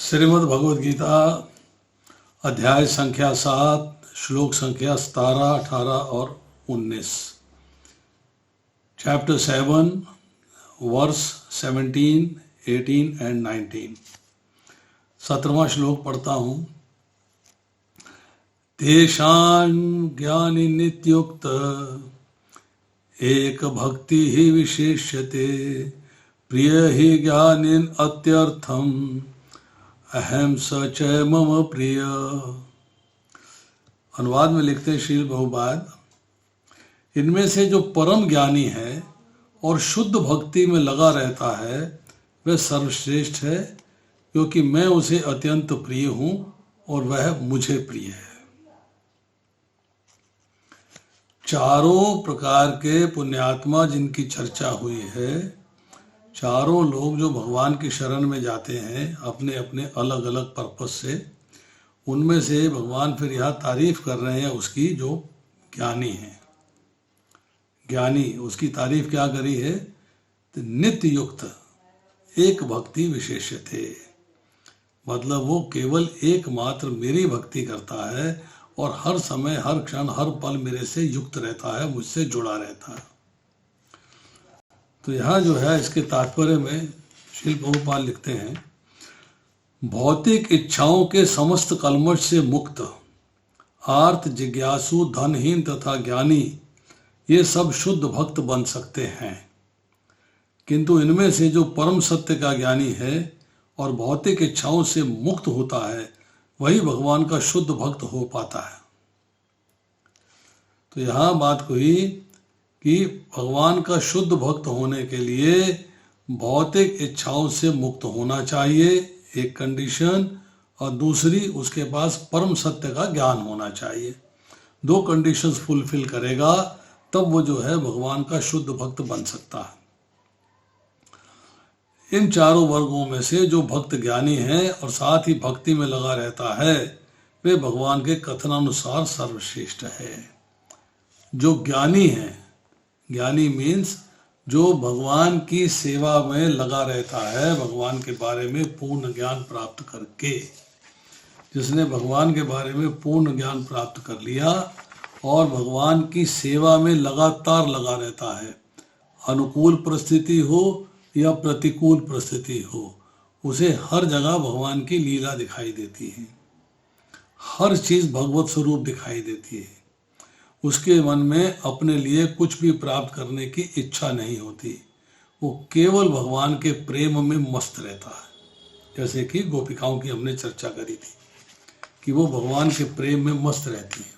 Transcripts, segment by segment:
श्रीमद् भगवद गीता अध्याय संख्या 7 श्लोक संख्या 17, 18 और 19। Chapter 7 verse 17, 18 and 19। 17वां श्लोक पढ़ता हूँ। तेषां ज्ञानि नित्युक्त एक भक्ति ही विशेष्यते प्रिय ही ज्ञानिन अत्यर्थम अहम स च मम प्रिय। अनुवाद में लिखते हैं श्रील बहुपाद, इनमें से जो परम ज्ञानी है और शुद्ध भक्ति में लगा रहता है वह सर्वश्रेष्ठ है, क्योंकि मैं उसे अत्यंत प्रिय हूं और वह मुझे प्रिय है। चारों प्रकार के पुण्यात्मा जिनकी चर्चा हुई है, चारों लोग जो भगवान की शरण में जाते हैं अपने अपने अलग अलग पर्पस से, उनमें से भगवान फिर यहाँ तारीफ कर रहे हैं उसकी जो ज्ञानी है। ज्ञानी उसकी तारीफ क्या करी है? तो नित्य युक्त एक भक्ति विशेष थे, मतलब वो केवल एकमात्र मेरी भक्ति करता है और हर समय हर क्षण हर पल मेरे से युक्त रहता है, मुझसे जुड़ा रहता है। तो यहाँ जो है इसके तात्पर्य में श्रील प्रभुपाद लिखते हैं, भौतिक इच्छाओं के समस्त कलमश से मुक्त, आर्त, जिज्ञासु, धनहीन तथा ज्ञानी ये सब शुद्ध भक्त बन सकते हैं, किंतु इनमें से जो परम सत्य का ज्ञानी है और भौतिक इच्छाओं से मुक्त होता है वही भगवान का शुद्ध भक्त हो पाता है। तो यहाँ बात हुई कि भगवान का शुद्ध भक्त होने के लिए भौतिक इच्छाओं से मुक्त होना चाहिए, एक कंडीशन, और दूसरी उसके पास परम सत्य का ज्ञान होना चाहिए। दो कंडीशंस फुलफिल करेगा तब वो जो है भगवान का शुद्ध भक्त बन सकता है। इन चारों वर्गों में से जो भक्त ज्ञानी है और साथ ही भक्ति में लगा रहता है वे भगवान के कथनानुसार सर्वश्रेष्ठ है। जो ज्ञानी है, ज्ञानी मीन्स जो भगवान की सेवा में लगा रहता है, भगवान के बारे में पूर्ण ज्ञान प्राप्त करके, जिसने भगवान के बारे में पूर्ण ज्ञान प्राप्त कर लिया और भगवान की सेवा में लगातार लगा रहता है, अनुकूल परिस्थिति हो या प्रतिकूल परिस्थिति हो, उसे हर जगह भगवान की लीला दिखाई देती है, हर चीज़ भगवत स्वरूप दिखाई देती है। उसके मन में अपने लिए कुछ भी प्राप्त करने की इच्छा नहीं होती, वो केवल भगवान के प्रेम में मस्त रहता है। जैसे कि गोपिकाओं की हमने चर्चा करी थी कि वो भगवान के प्रेम में मस्त रहती हैं।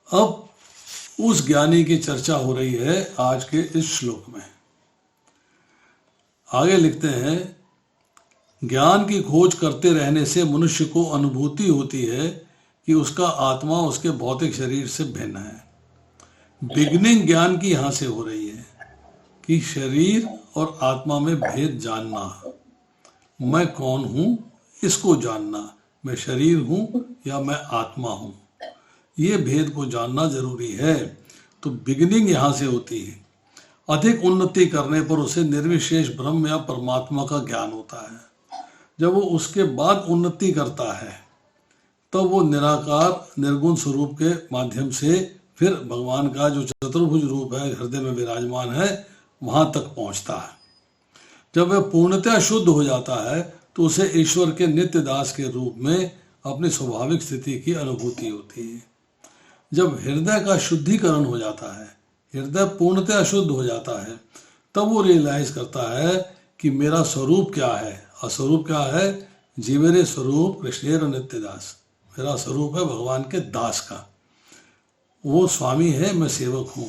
अब उस ज्ञानी की चर्चा हो रही है आज के इस श्लोक में। आगे लिखते हैं, ज्ञान की खोज करते रहने से मनुष्य को अनुभूति होती है कि उसका आत्मा उसके भौतिक शरीर से भिन्न है। बिगनिंग ज्ञान की यहाँ से हो रही है कि शरीर और आत्मा में भेद जानना, मैं कौन हूँ इसको जानना, मैं शरीर हूँ या मैं आत्मा हूँ, ये भेद को जानना जरूरी है। तो बिगनिंग यहाँ से होती है। अधिक उन्नति करने पर उसे निर्विशेष ब्रह्म या परमात्मा का ज्ञान होता है। जब वो उसके बाद उन्नति करता है तब वो निराकार निर्गुण स्वरूप के माध्यम से फिर भगवान का जो चतुर्भुज रूप है हृदय में विराजमान है वहां तक पहुंचता है। जब वह पूर्णतः शुद्ध हो जाता है तो उसे ईश्वर के नित्य दास के रूप में अपनी स्वाभाविक स्थिति की अनुभूति होती है। जब हृदय का शुद्धिकरण हो जाता है, हृदय पूर्णतः शुद्ध हो जाता है, तब वो रियलाइज करता है कि मेरा स्वरूप क्या है। और स्वरूप क्या है? जीवेरे स्वरूप कृष्णेर नित्य दास, मेरा स्वरूप है भगवान के दास का। वो स्वामी है, मैं सेवक हूँ,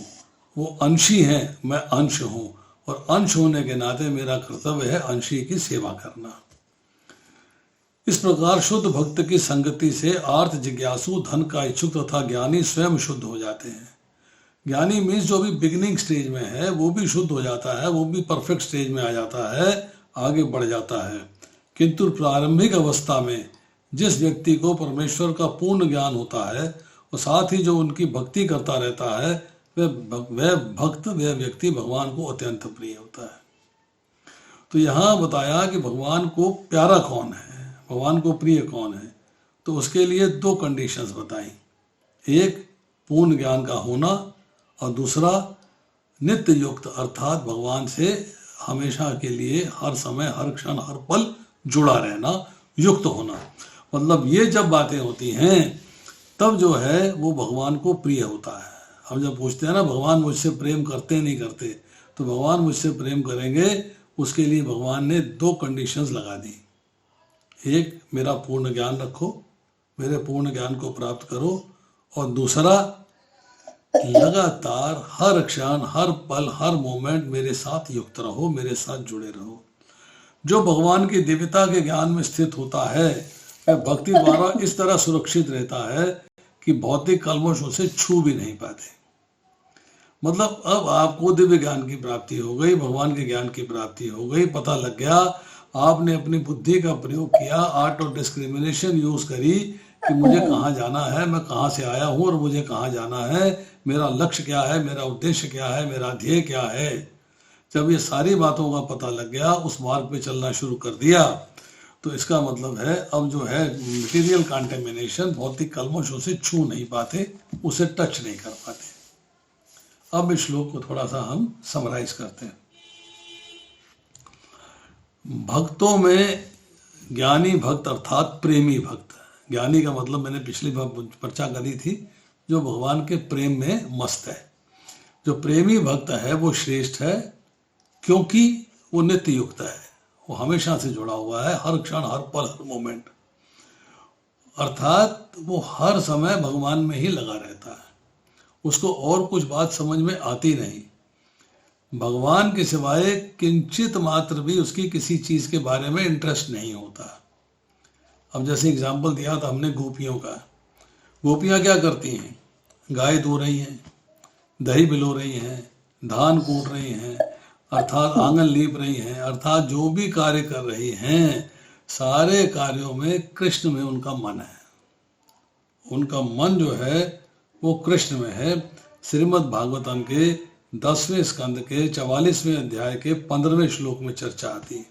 वो अंशी है, मैं अंश हूँ, और अंश होने के नाते मेरा कर्तव्य है अंशी की सेवा करना। इस प्रकार शुद्ध भक्त की संगति से आर्त, जिज्ञासु, धन का इच्छुक तथा ज्ञानी स्वयं शुद्ध हो जाते हैं। ज्ञानी मीन्स जो भी बिगिनिंग स्टेज में है वो भी शुद्ध हो जाता है, वो भी परफेक्ट स्टेज में आ जाता है, आगे बढ़ जाता है। किंतु प्रारंभिक अवस्था में जिस व्यक्ति को परमेश्वर का पूर्ण ज्ञान होता है और साथ ही जो उनकी भक्ति करता रहता है वह व्यक्ति भगवान को अत्यंत प्रिय होता है। तो यहाँ बताया कि भगवान को प्यारा कौन है, भगवान को प्रिय कौन है। तो उसके लिए दो कंडीशंस बताई, एक पूर्ण ज्ञान का होना और दूसरा नित्य युक्त अर्थात भगवान से हमेशा के लिए हर समय हर क्षण हर पल जुड़ा रहना, युक्त होना। मतलब ये जब बातें होती हैं तब जो है वो भगवान को प्रिय होता है। हम जब पूछते हैं ना भगवान मुझसे प्रेम करते नहीं करते, तो भगवान मुझसे प्रेम करेंगे उसके लिए भगवान ने दो कंडीशंस लगा दी, एक मेरा पूर्ण ज्ञान रखो, मेरे पूर्ण ज्ञान को प्राप्त करो, और दूसरा लगातार हर क्षण हर पल हर मोमेंट मेरे साथ युक्त रहो, मेरे साथ जुड़े रहो। जो भगवान की दिव्यता के ज्ञान में स्थित होता है वह भक्ति द्वारा इस तरह सुरक्षित रहता है कि भौतिक कल्मश उसे छू भी नहीं पाते। मतलब अब आपको दिव्य ज्ञान की प्राप्ति हो गई, भगवान के ज्ञान की प्राप्ति हो गई, पता लग गया, आपने अपनी बुद्धि का प्रयोग किया, आर्ट ऑफ डिस्क्रिमिनेशन यूज करी कि मुझे कहाँ जाना है, मैं कहाँ से आया हूँ और मुझे कहाँ जाना है, मेरा लक्ष्य क्या है, मेरा उद्देश्य क्या है, मेरा ध्येय क्या है। जब ये सारी बातों का पता लग गया, उस मार्ग पे चलना शुरू कर दिया, तो इसका मतलब है अब जो है मटेरियल कंटेमिनेशन, भौतिक कल्मश उसे छू नहीं पाते, उसे टच नहीं कर पाते। अब इस श्लोक को थोड़ा सा हम समराइज करते हैं। भक्तों में ज्ञानी भक्त अर्थात प्रेमी भक्त। ज्ञानी का मतलब मैंने पिछली बार चर्चा करी थी, जो भगवान के प्रेम में मस्त है। जो प्रेमी भक्त है वो श्रेष्ठ है क्योंकि वो नित्य युक्त है, वो हमेशा से जुड़ा हुआ है, हर क्षण हर पल हर मोमेंट, अर्थात वो हर समय भगवान में ही लगा रहता है, उसको और कुछ बात समझ में आती नहीं। भगवान के सिवाय किंचित मात्र भी उसकी किसी चीज के बारे में इंटरेस्ट नहीं होता। अब जैसे एग्जाम्पल दिया था हमने गोपियों का, गोपियां क्या करती हैं, गाय धो रही हैं, दही बिलो रही हैं, धान कूट रही हैं, अर्थात आंगन लीप रही हैं, अर्थात जो भी कार्य कर रही हैं सारे कार्यों में कृष्ण में उनका मन है। उनका मन जो है वो कृष्ण में है। श्रीमद् भागवतम के 10वें स्कंद के 44वें अध्याय के 15वें श्लोक में चर्चा आती है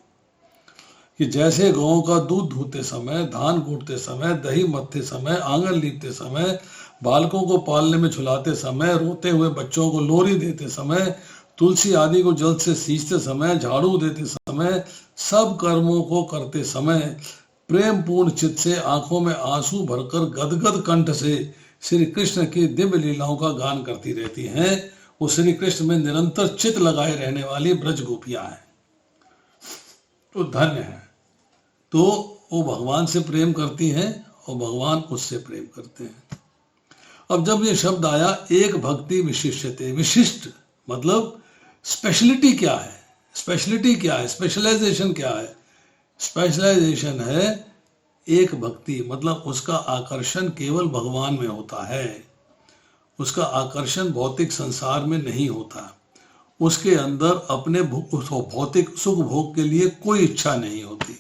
कि जैसे गौं का दूध धोते समय, धान कूटते समय, दही मथते समय, आंगन लीपते समय, बालकों को पालने में झुलाते समय, रोते हुए बच्चों को लोरी देते समय, तुलसी आदि को जल से सींचते समय, झाड़ू देते समय, सब कर्मों को करते समय प्रेम पूर्ण चित्त से आंखों में आंसू भरकर गदगद कंठ से श्री कृष्ण की दिव्य लीलाओं का गान करती रहती हैं, वो श्री कृष्ण में निरंतर चित्त लगाए रहने वाली ब्रज गोपियां हैं, तो धन्य है। तो वो भगवान से प्रेम करती हैं और भगवान उससे प्रेम करते हैं। अब जब ये शब्द आया एक भक्ति विशिष्यते, विशिष्ट मतलब स्पेशलिटी क्या है, स्पेशलिटी क्या है, स्पेशलाइजेशन क्या है। स्पेशलाइजेशन है एक भक्ति, मतलब उसका आकर्षण केवल भगवान में होता है, उसका आकर्षण भौतिक संसार में नहीं होता, उसके अंदर अपने भौतिक सुख भोग के लिए कोई इच्छा नहीं होती।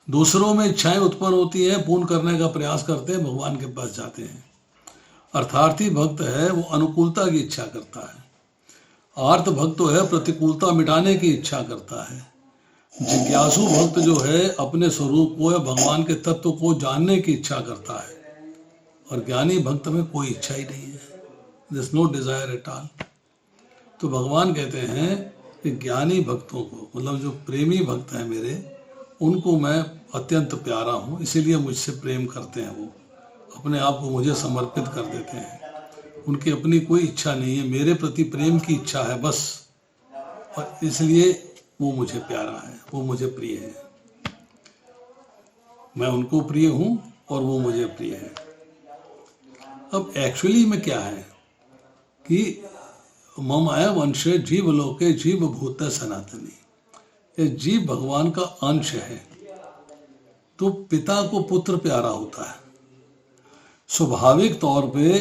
दूसरों में इच्छाएं उत्पन्न होती हैं, पूर्ण करने का प्रयास करते हैं, भगवान के पास जाते हैं। अर्थार्थी भक्त है वो अनुकूलता की इच्छा करता है, आर्त भक्त तो है प्रतिकूलता मिटाने की इच्छा करता है, जिज्ञासु भक्त जो है अपने स्वरूप को या भगवान के तत्व को जानने की इच्छा करता है, और ज्ञानी भक्त में कोई इच्छा ही नहीं है, there is no desire at all. तो भगवान कहते हैं कि ज्ञानी भक्तों को, मतलब जो प्रेमी भक्त हैं मेरे, उनको मैं अत्यंत प्यारा हूँ, इसीलिए मुझसे प्रेम करते हैं, वो अपने आप को मुझे समर्पित कर देते हैं, उनकी अपनी कोई इच्छा नहीं है, मेरे प्रति प्रेम की इच्छा है बस, और इसलिए वो मुझे प्यारा है, वो मुझे प्रिय है, मैं उनको प्रिय हूँ और वो मुझे प्रिय है। अब एक्चुअली में क्या है कि मम अयम अंश जीव लोके जीव भूत सनातनी, ये जीव भगवान का अंश है, तो पिता को पुत्र प्यारा होता है। स्वाभाविक तौर पे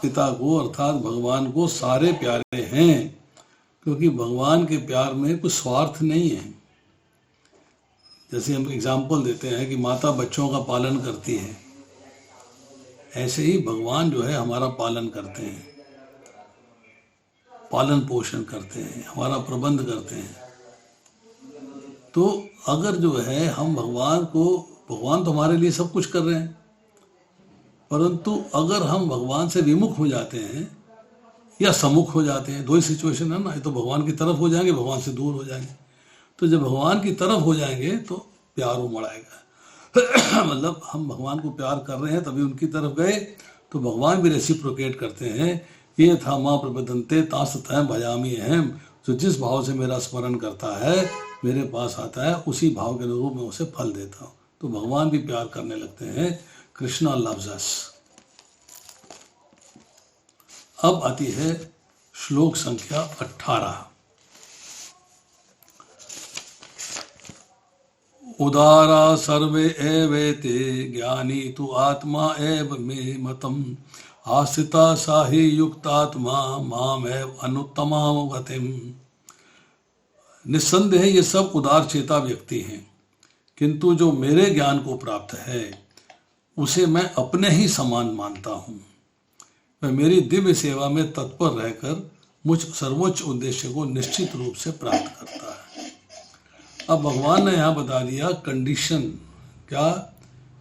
पिता को अर्थात भगवान को सारे प्यारे हैं, क्योंकि भगवान के प्यार में कुछ स्वार्थ नहीं है। जैसे हम एग्जाम्पल देते हैं कि माता बच्चों का पालन करती है, ऐसे ही भगवान जो है हमारा पालन करते हैं, पालन पोषण करते हैं, हमारा प्रबंध करते हैं। तो अगर जो है हम भगवान तो हमारे लिए सब कुछ कर रहे हैं, परंतु अगर हम भगवान से विमुख हो जाते हैं या सम्मुख हो जाते हैं, दो ही सिचुएशन है ना, ये तो भगवान की तरफ हो जाएंगे, भगवान से दूर हो जाएंगे। तो जब भगवान की तरफ हो जाएंगे तो प्यार उमड़ आएगा मतलब हम भगवान को प्यार कर रहे हैं तभी उनकी तरफ गए, तो भगवान भी रेसिप्रोकेट करते हैं। ये था माँ प्रबदंते तास्तः भजामी अहम, जो जिस भाव से मेरा स्मरण करता है मेरे पास आता है, उसी भाव के अनुरूप मैं उसे फल देता हूँ। तो भगवान भी प्यार करने लगते हैं। कृष्णा लव्स अस। अब आती है श्लोक संख्या 18। उदारा सर्वे एवेते ज्ञानी तु आत्मा एव मे मतम, आस्थिता साहि युक्तात्मा माम एव अनुत्तमाम गतिम। निस्संदेह ये सब उदार चेता व्यक्ति हैं, किंतु जो मेरे ज्ञान को प्राप्त है उसे मैं अपने ही समान मानता हूँ। वह मेरी दिव्य सेवा में तत्पर रहकर मुझ सर्वोच्च उद्देश्य को निश्चित रूप से प्राप्त करता है। अब भगवान ने यहाँ बता दिया कंडीशन क्या,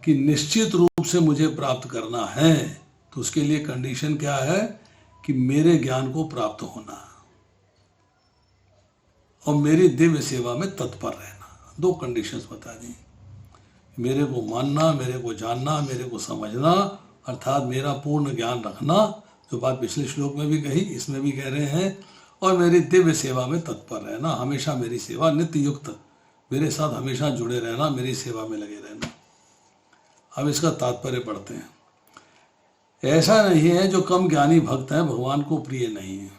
कि निश्चित रूप से मुझे प्राप्त करना है, तो उसके लिए कंडीशन क्या है कि मेरे ज्ञान को प्राप्त होना और मेरी दिव्य सेवा में तत्पर रहना। दो कंडीशंस बता दी, मेरे को मानना, मेरे को जानना, मेरे को समझना, अर्थात मेरा पूर्ण ज्ञान रखना, जो बात पिछले श्लोक में भी कही इसमें भी कह रहे हैं, और मेरी दिव्य सेवा में तत्पर रहना, हमेशा मेरी सेवा, नित्य युक्त, मेरे साथ हमेशा जुड़े रहना, मेरी सेवा में लगे रहना। अब इसका तात्पर्य पढ़ते हैं। ऐसा नहीं है जो कम ज्ञानी भक्त हैं भगवान को प्रिय नहीं है।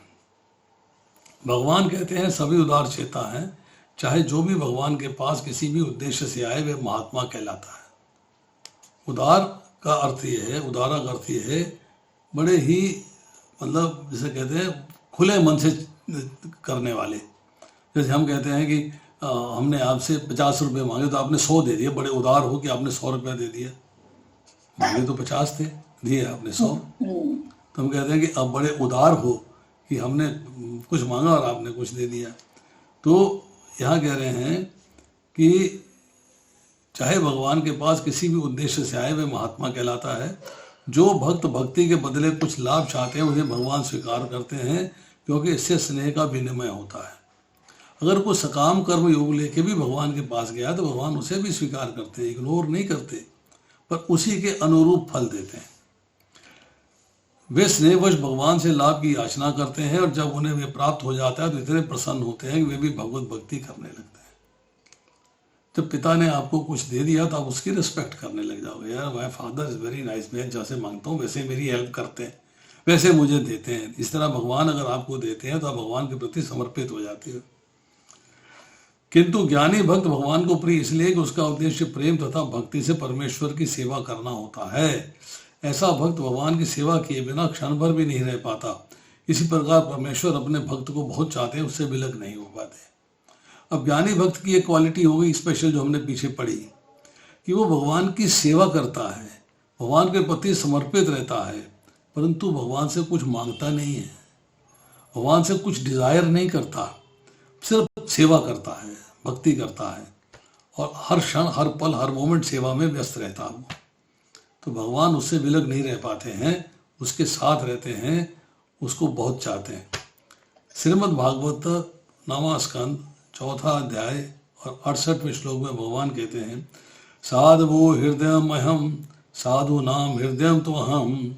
भगवान कहते हैं सभी उदार चेता हैं, चाहे जो भी भगवान के पास किसी भी उद्देश्य से आए वे महात्मा कहलाता है। उदार का अर्थ ये है, उदारा का अर्थ ये है बड़े ही मतलब जिसे कहते हैं खुले मन से करने वाले। जैसे हम कहते हैं कि हमने आपसे 50 रुपये मांगे तो आपने 100 दे दिए, बड़े उदार हो कि आपने 100 रुपया दे दिया। मांगे तो 50 थे, दिए आपने 100। तो हम कहते हैं कि अब बड़े उदार हो कि हमने कुछ मांगा और आपने कुछ दे दिया। तो यहाँ कह रहे हैं कि चाहे भगवान के पास किसी भी उद्देश्य से आए वे महात्मा कहलाता है। जो भक्त भक्ति के बदले कुछ लाभ चाहते हैं उन्हें भगवान स्वीकार करते हैं, क्योंकि इससे स्नेह का विनिमय होता है। अगर कोई सकाम कर्म योग लेके भी भगवान के पास गया तो भगवान उसे भी स्वीकार करते हैं, इग्नोर नहीं करते, पर उसी के अनुरूप फल देते हैं। वे स्नेहवश भगवान से लाभ की याचना करते हैं, और जब उन्हें वे प्राप्त हो जाता है तो इतने प्रसन्न होते हैं कि वे भी भगवत भक्ति करने लगते हैं। जब पिता ने आपको कुछ दे दिया तो आप उसकी रिस्पेक्ट करने लग जाओगे, यार my father is very nice, मैं जैसे मांगता हूँ वैसे मेरी हेल्प करते हैं, वैसे मुझे देते हैं। इस तरह भगवान अगर आपको देते हैं तो आप भगवान के प्रति समर्पित हो जाते हो। किंतु ज्ञानी भक्त भगवान को प्रिय इसलिए कि उसका उद्देश्य प्रेम तथा भक्ति से परमेश्वर की सेवा करना होता है। ऐसा भक्त भगवान की सेवा किए बिना क्षण भर भी नहीं रह पाता। इसी प्रकार परमेश्वर अपने भक्त को बहुत चाहते हैं, उससे विलग नहीं हो पाते। अब ज्ञानी भक्त की एक क्वालिटी हो गई स्पेशल, जो हमने पीछे पढ़ी, कि वो भगवान की सेवा करता है, भगवान के प्रति समर्पित रहता है, परंतु भगवान से कुछ मांगता नहीं है, भगवान से कुछ डिजायर नहीं करता, सिर्फ सेवा करता है, भक्ति करता है, और हर क्षण हर पल हर मोमेंट सेवा में व्यस्त रहता है। तो भगवान उससे विलग नहीं रह पाते हैं, उसके साथ रहते हैं, उसको बहुत चाहते हैं। श्रीमद् भागवत 9वां स्कंद 4था अध्याय और 68वें श्लोक में भगवान कहते हैं, साधवो हृदयमहम साधु नाम हृदय तो अहम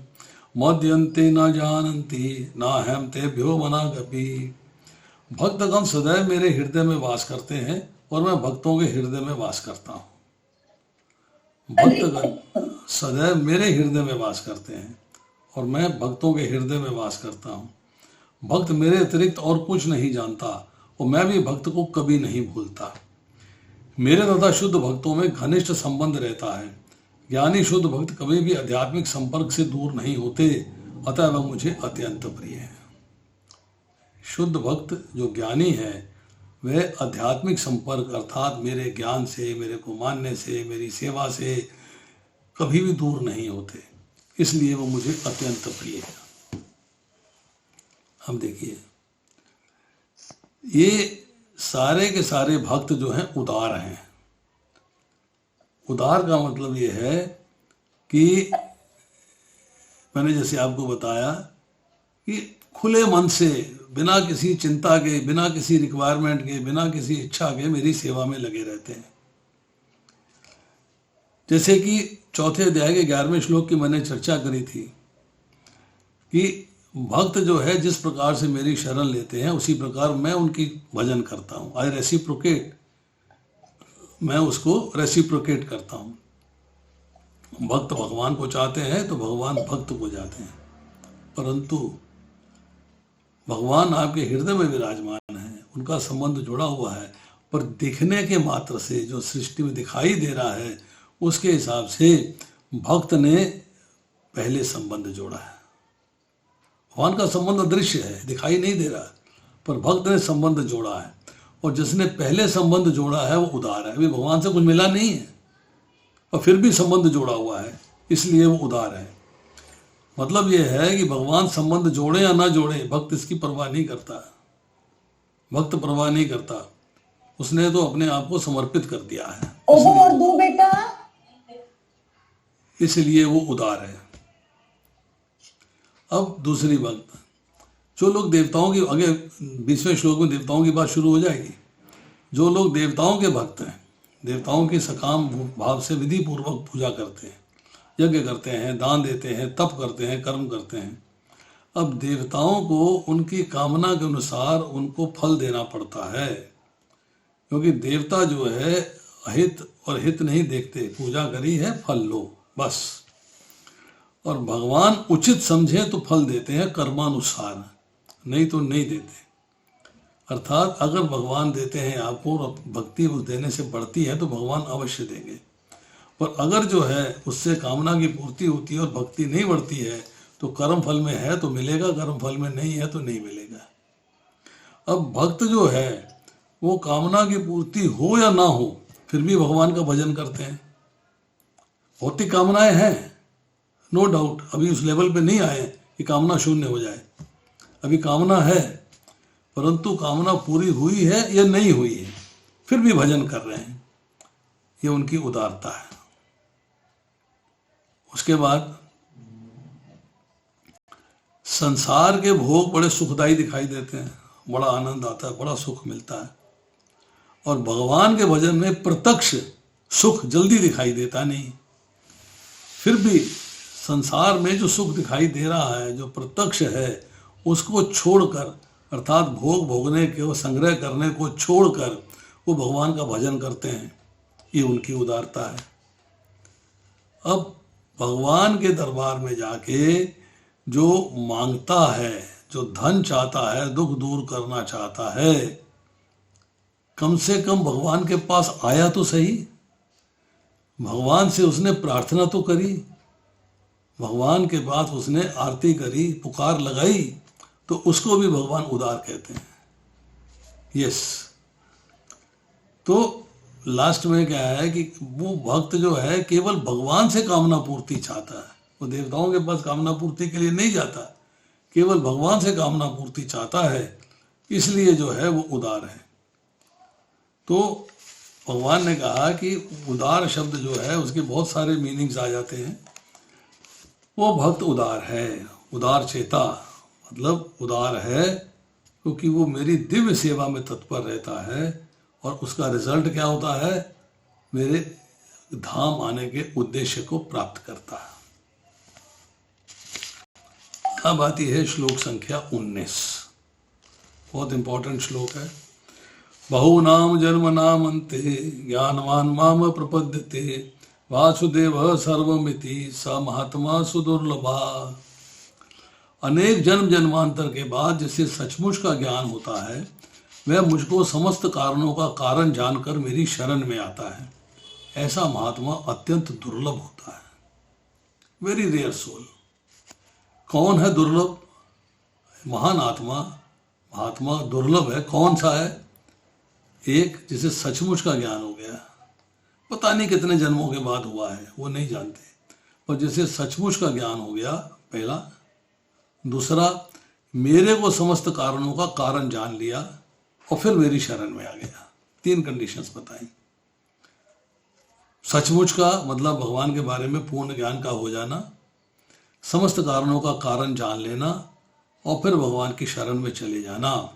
मद्यन्ते न जानन्ति न हम तेभ्यो मनागपि। भक्तगण सदैव मेरे हृदय में वास करते हैं और मैं भक्तों के हृदय में वास करता हूँ। भक्तगण सदैव मेरे हृदय में वास करते हैं और मैं भक्तों के हृदय में वास करता हूँ। भक्त मेरे अतिरिक्त और कुछ नहीं जानता और मैं भी भक्त को कभी नहीं भूलता। मेरे तथा शुद्ध भक्तों में घनिष्ठ संबंध रहता है। ज्ञानी शुद्ध भक्त कभी भी आध्यात्मिक संपर्क से दूर नहीं होते, अतः वह मुझे अत्यंत प्रिय है। शुद्ध भक्त जो ज्ञानी है वह आध्यात्मिक संपर्क अर्थात मेरे ज्ञान से, मेरे को मानने से, मेरी सेवा से कभी भी दूर नहीं होते, इसलिए वो मुझे अत्यंत प्रिय है। अब देखिए, ये सारे के सारे भक्त जो हैं उदार हैं। उदार का मतलब ये है कि मैंने जैसे आपको बताया कि खुले मन से, बिना किसी चिंता के, बिना किसी रिक्वायरमेंट के, बिना किसी इच्छा के मेरी सेवा में लगे रहते हैं। जैसे कि चौथे अध्याय के 11वें श्लोक की मैंने चर्चा करी थी कि भक्त जो है जिस प्रकार से मेरी शरण लेते हैं उसी प्रकार मैं उनकी भजन करता हूँ। आई रेसिप्रोकेट, मैं उसको रेसिप्रोकेट करता हूँ। भक्त भगवान को चाहते हैं तो भगवान भक्त को जाते हैं, परंतु भगवान आपके हृदय में विराजमान है, उनका संबंध जुड़ा हुआ है, पर दिखने के मात्र से जो सृष्टि में दिखाई दे रहा है उसके हिसाब से भक्त ने पहले संबंध जोड़ा है। भगवान का संबंध अदृश्य है, दिखाई नहीं दे रहा, पर भक्त ने संबंध जोड़ा है, और जिसने पहले संबंध जोड़ा है वो उदार है। अभी भगवान से कुछ मिला नहीं है और फिर भी संबंध जोड़ा हुआ है, इसलिए वो उदार है। मतलब ये है कि भगवान संबंध जोड़े या ना जोड़े, भक्त इसकी परवाह नहीं करता। भक्त परवाह नहीं करता, उसने तो अपने आप को समर्पित कर दिया है, और दो बेटा, इसलिए वो उदार है। अब दूसरी बात, जो लोग देवताओं की, आगे 20वें श्लोक में देवताओं की बात शुरू हो जाएगी। जो लोग देवताओं के भक्त हैं, देवताओं की सकाम भाव से विधि पूर्वक पूजा करते हैं, यज्ञ करते हैं, दान देते हैं, तप करते हैं, कर्म करते हैं, अब देवताओं को उनकी कामना के अनुसार उनको फल देना पड़ता है, क्योंकि देवता जो है अहित और हित नहीं देखते, पूजा करी है फल लो बस। और भगवान उचित समझे तो फल देते हैं कर्मानुसार, नहीं तो नहीं देते। अर्थात अगर भगवान देते हैं आपको और भक्ति उस देने से बढ़ती है तो भगवान अवश्य देंगे, पर अगर जो है उससे कामना की पूर्ति होती है और भक्ति नहीं बढ़ती है तो कर्म फल में है तो मिलेगा, कर्म फल में नहीं है तो नहीं मिलेगा। अब भक्त जो है वो कामना की पूर्ति हो या ना हो फिर भी भगवान का भजन करते हैं। भौतिक कामनाएं हैं, नो डाउट, अभी उस लेवल पे नहीं आए कि कामना शून्य हो जाए, अभी कामना है, परंतु कामना पूरी हुई है या नहीं हुई है फिर भी भजन कर रहे हैं, ये उनकी उदारता है। उसके बाद संसार के भोग बड़े सुखदायी दिखाई देते हैं, बड़ा आनंद आता है, बड़ा सुख मिलता है, और भगवान के भजन में प्रत्यक्ष सुख जल्दी दिखाई देता नहीं। फिर भी संसार में जो सुख दिखाई दे रहा है, जो प्रत्यक्ष है, उसको छोड़कर, अर्थात भोग भोगने के, संग्रह करने को छोड़कर वो भगवान का भजन करते हैं, ये उनकी उदारता है। अब भगवान के दरबार में जाके जो मांगता है, जो धन चाहता है, दुख दूर करना चाहता है, कम से कम भगवान के पास आया तो सही, भगवान से उसने प्रार्थना तो करी, भगवान के पास उसने आरती करी, पुकार लगाई, तो उसको भी भगवान उदार कहते हैं। यस, तो लास्ट में क्या है कि वो भक्त जो है केवल भगवान से कामना पूर्ति चाहता है, वो देवताओं के पास कामना पूर्ति के लिए नहीं जाता, केवल भगवान से कामना पूर्ति चाहता है, इसलिए जो है वो उदार है। तो भगवान ने कहा कि उदार शब्द जो है उसके बहुत सारे मीनिंग्स आ जाते हैं। वो भक्त उदार है, उदार चेता, मतलब उदार है क्योंकि वो मेरी दिव्य सेवा में तत्पर रहता है, और उसका रिजल्ट क्या होता है, मेरे धाम आने के उद्देश्य को प्राप्त करता है। अब आती है श्लोक संख्या 19, बहुत इंपॉर्टेंट श्लोक है। बहूनाम जन्मनाम अन्ते ज्ञानवान माम प्रपद्यते वासुदेव सर्वमिति स महात्मा सुदुर्लभा। अनेक जन्म जन्मांतर के बाद जिसे सचमुच का ज्ञान होता है वह मुझको समस्त कारणों का कारण जानकर मेरी शरण में आता है, ऐसा महात्मा अत्यंत दुर्लभ होता है, वेरी रेयर सोल। कौन है दुर्लभ? महान आत्मा, महात्मा दुर्लभ है। कौन सा है? एक जिसे सचमुच का ज्ञान हो गया, पता नहीं कितने जन्मों के बाद हुआ है, वो नहीं जानते, पर जिसे सचमुच का ज्ञान हो गया, पहला। दूसरा, मेरे को समस्त कारणों का कारण जान लिया, और फिर मेरी शरण में आ गया। 3 कंडीशंस बताई। सचमुच का मतलब भगवान के बारे में पूर्ण ज्ञान का हो जाना, समस्त कारणों का कारण जान लेना और फिर भगवान की शरण में चले जाना।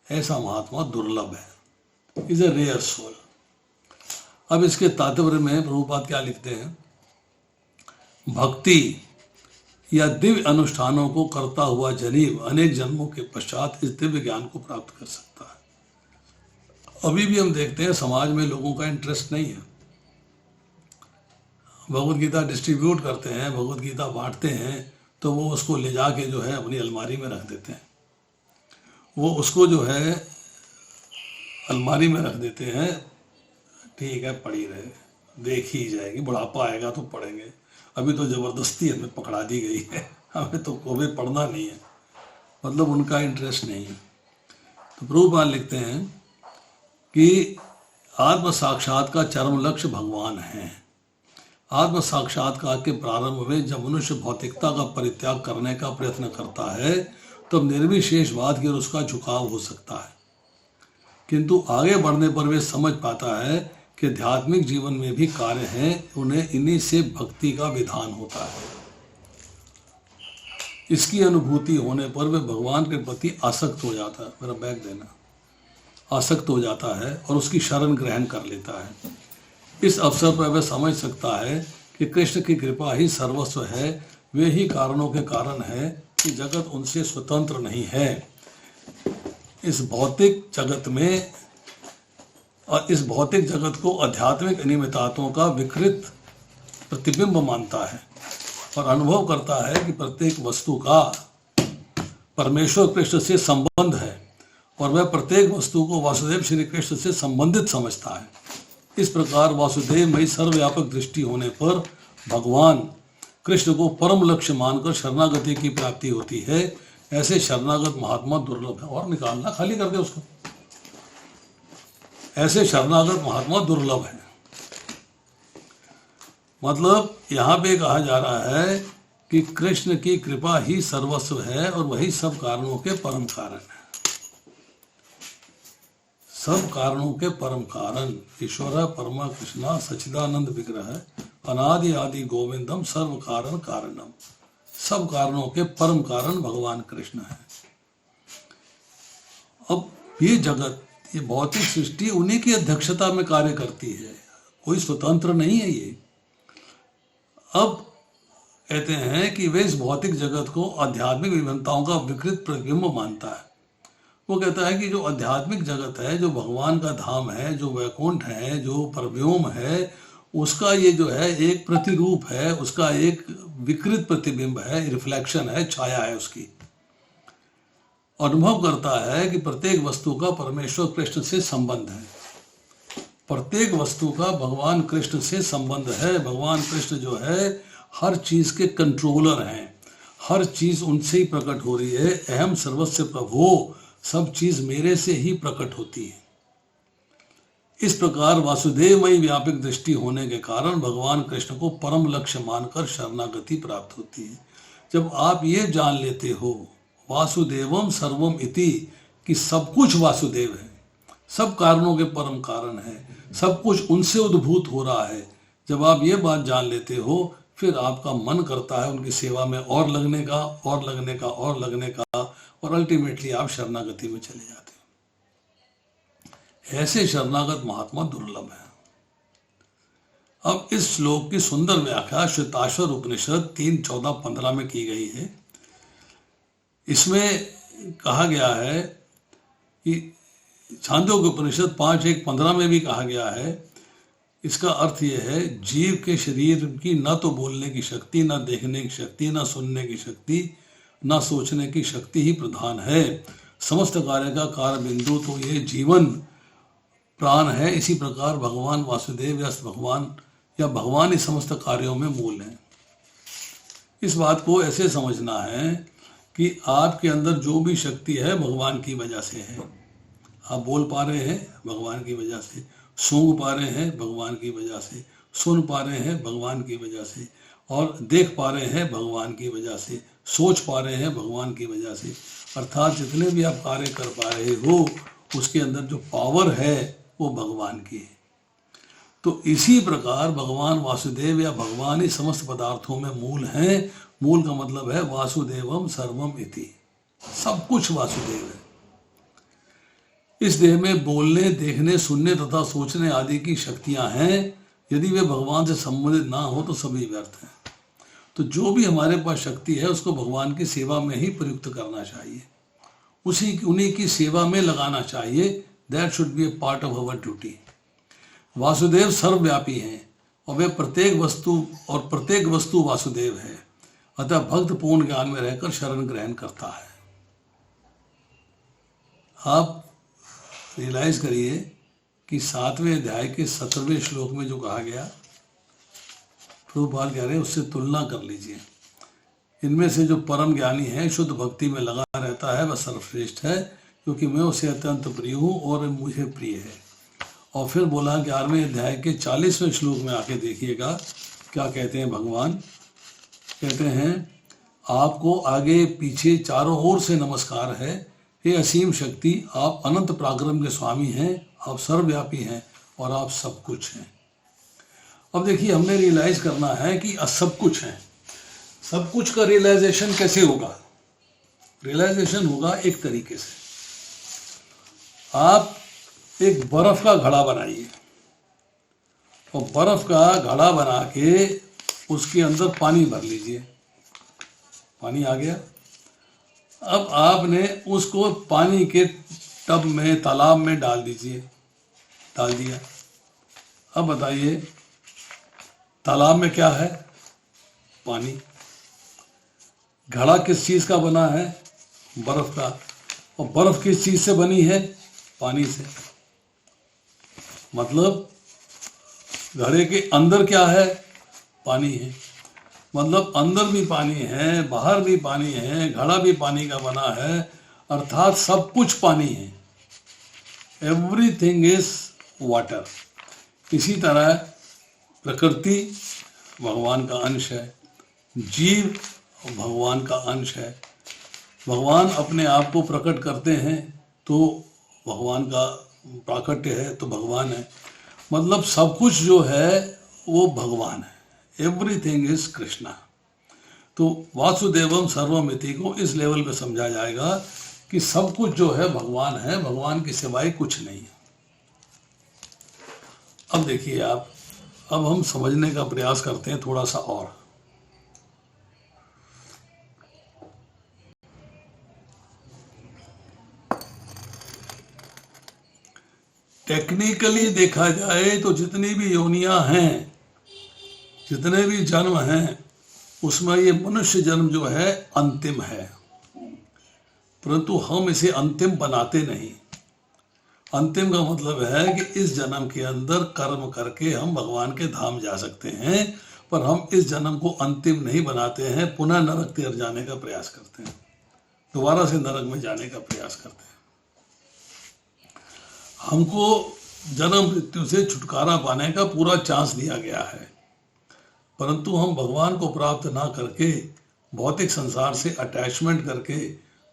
ऐसा महात्मा दुर्लभ है, इज ए रेयर सोल। अब इसके तात्पर्य में प्रभुपाद क्या लिखते हैं, भक्ति या दिव्य अनुष्ठानों को करता हुआ जनीव अनेक जन्मों के पश्चात इस दिव्य ज्ञान को प्राप्त कर सकता है। अभी भी हम देखते हैं समाज में लोगों का इंटरेस्ट नहीं है। भगवत गीता डिस्ट्रीब्यूट करते हैं, भगवत गीता बांटते हैं, तो वो उसको ले जाके जो है अपनी अलमारी में रख देते हैं। वो उसको जो है अलमारी में रख देते हैं, ठीक है पड़ी रहे, देखी ही जाएगी, बुढ़ापा आएगा तो पढ़ेंगे, अभी तो ज़बरदस्ती हमें पकड़ा दी गई है, हमें तो कभी पढ़ना नहीं है। मतलब उनका इंटरेस्ट नहीं है। तो प्रभुपाद लिखते हैं कि आत्म साक्षात का चरम लक्ष्य भगवान है। आत्म साक्षात्कार के प्रारंभ में जब मनुष्य भौतिकता का परित्याग करने का प्रयत्न करता है तब निर्विशेषवाद की ओर उसका झुकाव हो सकता है, किंतु आगे बढ़ने पर वे समझ पाता है कि आध्यात्मिक जीवन में भी कार्य हैं, उन्हें इन्हीं से भक्ति का विधान होता है। इसकी अनुभूति होने पर वे भगवान के प्रति आसक्त हो जाता है, मेरा बैग देना, आसक्त हो जाता है और उसकी शरण ग्रहण कर लेता है। इस अवसर पर वह समझ सकता है कि कृष्ण की कृपा ही सर्वस्व है, वे ही कारणों के कारण है कि जगत उनसे स्वतंत्र नहीं है। इस भौतिक जगत में और इस भौतिक जगत को आध्यात्मिक अनियमितताओं का विकृत प्रतिबिंब मानता है और अनुभव करता है कि प्रत्येक वस्तु का परमेश्वर कृष्ण से संबंध है और वह प्रत्येक वस्तु को वासुदेव श्री कृष्ण से संबंधित समझता है। इस प्रकार वासुदेव में सर्वव्यापक दृष्टि होने पर भगवान कृष्ण को परम लक्ष्य मानकर शरणागति की प्राप्ति होती है। ऐसे शरणागत महात्मा दुर्लभ है। और निकालना, खाली कर दे उसको। ऐसे शरणागत महात्मा दुर्लभ है। मतलब यहाँ पे कहा जा रहा है कि कृष्ण की कृपा ही सर्वस्व है और वही सब कारणों के परम कारण है। सब कारणों के परम कारण ईश्वर परमा कृष्णा सच्चिदानंद विग्रह अनादि आदि गोविंदम सर्व कारण कारणम। सब कारणों के परम कारण भगवान कृष्ण है। अब ये जगत, ये भौतिक सृष्टि उन्हीं की अध्यक्षता में कार्य करती है, कोई स्वतंत्र नहीं है ये। अब कहते हैं कि वे इस भौतिक जगत को आध्यात्मिक विभिन्नताओं का विकृत प्रतिबिंब मानता है। वो कहता है कि जो आध्यात्मिक जगत है, जो भगवान का धाम है, जो वैकुंठ है, जो परव्योम है, उसका ये जो है एक प्रतिरूप है, उसका एक विकृत प्रतिबिंब है, रिफ्लेक्शन है, छाया है उसकी। अनुभव करता है कि प्रत्येक वस्तु का परमेश्वर कृष्ण से संबंध है, प्रत्येक वस्तु का भगवान कृष्ण से संबंध है। भगवान कृष्ण जो है हर चीज के कंट्रोलर हैं, हर चीज उनसे ही प्रकट हो रही है। अहम सर्वस्य प्रभो, सब चीज मेरे से ही प्रकट होती है। इस प्रकार वासुदेवमयी व्यापक दृष्टि होने के कारण भगवान कृष्ण को परम लक्ष्य मानकर शरणागति प्राप्त होती है। जब आप ये जान लेते हो वासुदेवम सर्वम इति, कि सब कुछ वासुदेव है, सब कारणों के परम कारण है, सब कुछ उनसे उद्भूत हो रहा है, जब आप ये बात जान लेते हो फिर आपका मन करता है उनकी सेवा में और लगने का, और लगने का, और लगने का, और अल्टीमेटली आप शरणागति में चले जाते हो। ऐसे शरणागत महात्मा दुर्लभ है। अब इस श्लोक की सुंदर व्याख्या श्वेताश्वर उपनिषद 3:14-15 में की गई है। इसमें कहा गया है कि छांदोग्य उपनिषद 5:1-15 में भी कहा गया है, इसका अर्थ यह है जीव के शरीर की न तो बोलने की शक्ति, न देखने की शक्ति, न सुनने की शक्ति, न सोचने की शक्ति ही प्रधान है। समस्त कार्य का कार्य बिंदु तो ये जीवन प्राण है। इसी प्रकार भगवान वासुदेव या भगवान ही समस्त कार्यों में मूल है। इस बात को ऐसे समझना है कि आपके अंदर जो भी शक्ति है भगवान की वजह से है। आप बोल पा रहे हैं भगवान की वजह से, सूंघ पा रहे हैं भगवान की वजह से, सुन पा रहे हैं भगवान की वजह से, और देख पा रहे हैं भगवान की वजह से, सोच पा रहे हैं भगवान की वजह से। अर्थात जितने भी आप कार्य कर पा रहे हो उसके अंदर जो पावर है वो भगवान की है। तो इसी प्रकार भगवान वासुदेव या भगवान ही समस्त पदार्थों में मूल हैं। मूल का मतलब है वासुदेवम सर्वम इति, सब कुछ वासुदेव है। इस देह में बोलने, देखने, सुनने तथा सोचने आदि की शक्तियां हैं। यदि वे भगवान से संबंधित ना हो तो सभी व्यर्थ हैं। तो जो भी हमारे पास शक्ति है उसको भगवान की सेवा में ही प्रयुक्त करना चाहिए, उन्हीं की सेवा में लगाना चाहिए। That should B A part of our duty. Vasudev सर्वव्यापी हैं और वे प्रत्येक वस्तु वासुदेव है। अतः भक्त पूर्ण ज्ञान में रहकर शरण ग्रहण करता है। आप रियलाइज करिए कि 7वें अध्याय के 17वें श्लोक में जो कहा गया, प्रभुपाद कह रहे हैं उससे तुलना कर लीजिए। इनमें से जो परम ज्ञानी है, शुद्ध भक्ति में लगा रहता है, वह सर्वश्रेष्ठ है, क्योंकि मैं उसे अत्यंत प्रिय हूँ और मुझे प्रिय है। और फिर बोला 11वें अध्याय के 40वें श्लोक में आके देखिएगा क्या कहते हैं भगवान। कहते हैं, आपको आगे पीछे चारों ओर से नमस्कार है। हे असीम शक्ति, आप अनंत पराक्रम के स्वामी हैं, आप सर्वव्यापी हैं और आप सब कुछ हैं। अब देखिए, हमने रियलाइज करना है कि सब कुछ है। सब कुछ का रियलाइजेशन कैसे होगा? रियलाइजेशन होगा एक तरीके से, आप एक बर्फ का घड़ा बनाइए और बर्फ का घड़ा बना के उसके अंदर पानी भर लीजिए। पानी आ गया। अब आपने उसको पानी के टब में, तालाब में डाल दीजिए। डाल दिया। अब बताइए, तालाब में क्या है? पानी। घड़ा किस चीज का बना है? बर्फ का। और बर्फ किस चीज से बनी है? पानी से। मतलब घड़े के अंदर क्या है? पानी है। मतलब अंदर भी पानी है, बाहर भी पानी है, घड़ा भी पानी का बना है, अर्थात सब कुछ पानी है। Everything is water. इसी तरह प्रकृति भगवान का अंश है, जीव भगवान का अंश है। भगवान अपने आप को प्रकट करते हैं तो भगवान का प्राकट्य है, तो भगवान है। मतलब सब कुछ जो है वो भगवान है। Everything is Krishna. तो वासुदेवम सर्वमिति को इस लेवल पे समझा जाएगा कि सब कुछ जो है भगवान है, भगवान के सिवाय कुछ नहीं है। अब देखिए आप, अब हम समझने का प्रयास करते हैं थोड़ा सा और। टेक्निकली देखा जाए तो जितनी भी योनियां हैं, जितने भी जन्म हैं, उसमें ये मनुष्य जन्म जो है अंतिम है। परंतु हम इसे अंतिम बनाते नहीं। अंतिम का मतलब है कि इस जन्म के अंदर कर्म करके हम भगवान के धाम जा सकते हैं, पर हम इस जन्म को अंतिम नहीं बनाते हैं। पुनः नरक तीर जाने का प्रयास करते हैं, दोबारा से नरक में जाने का प्रयास करते हैं। हमको जन्म मृत्यु से छुटकारा पाने का पूरा चांस दिया गया है, परंतु हम भगवान को प्राप्त ना करके भौतिक संसार से अटैचमेंट करके,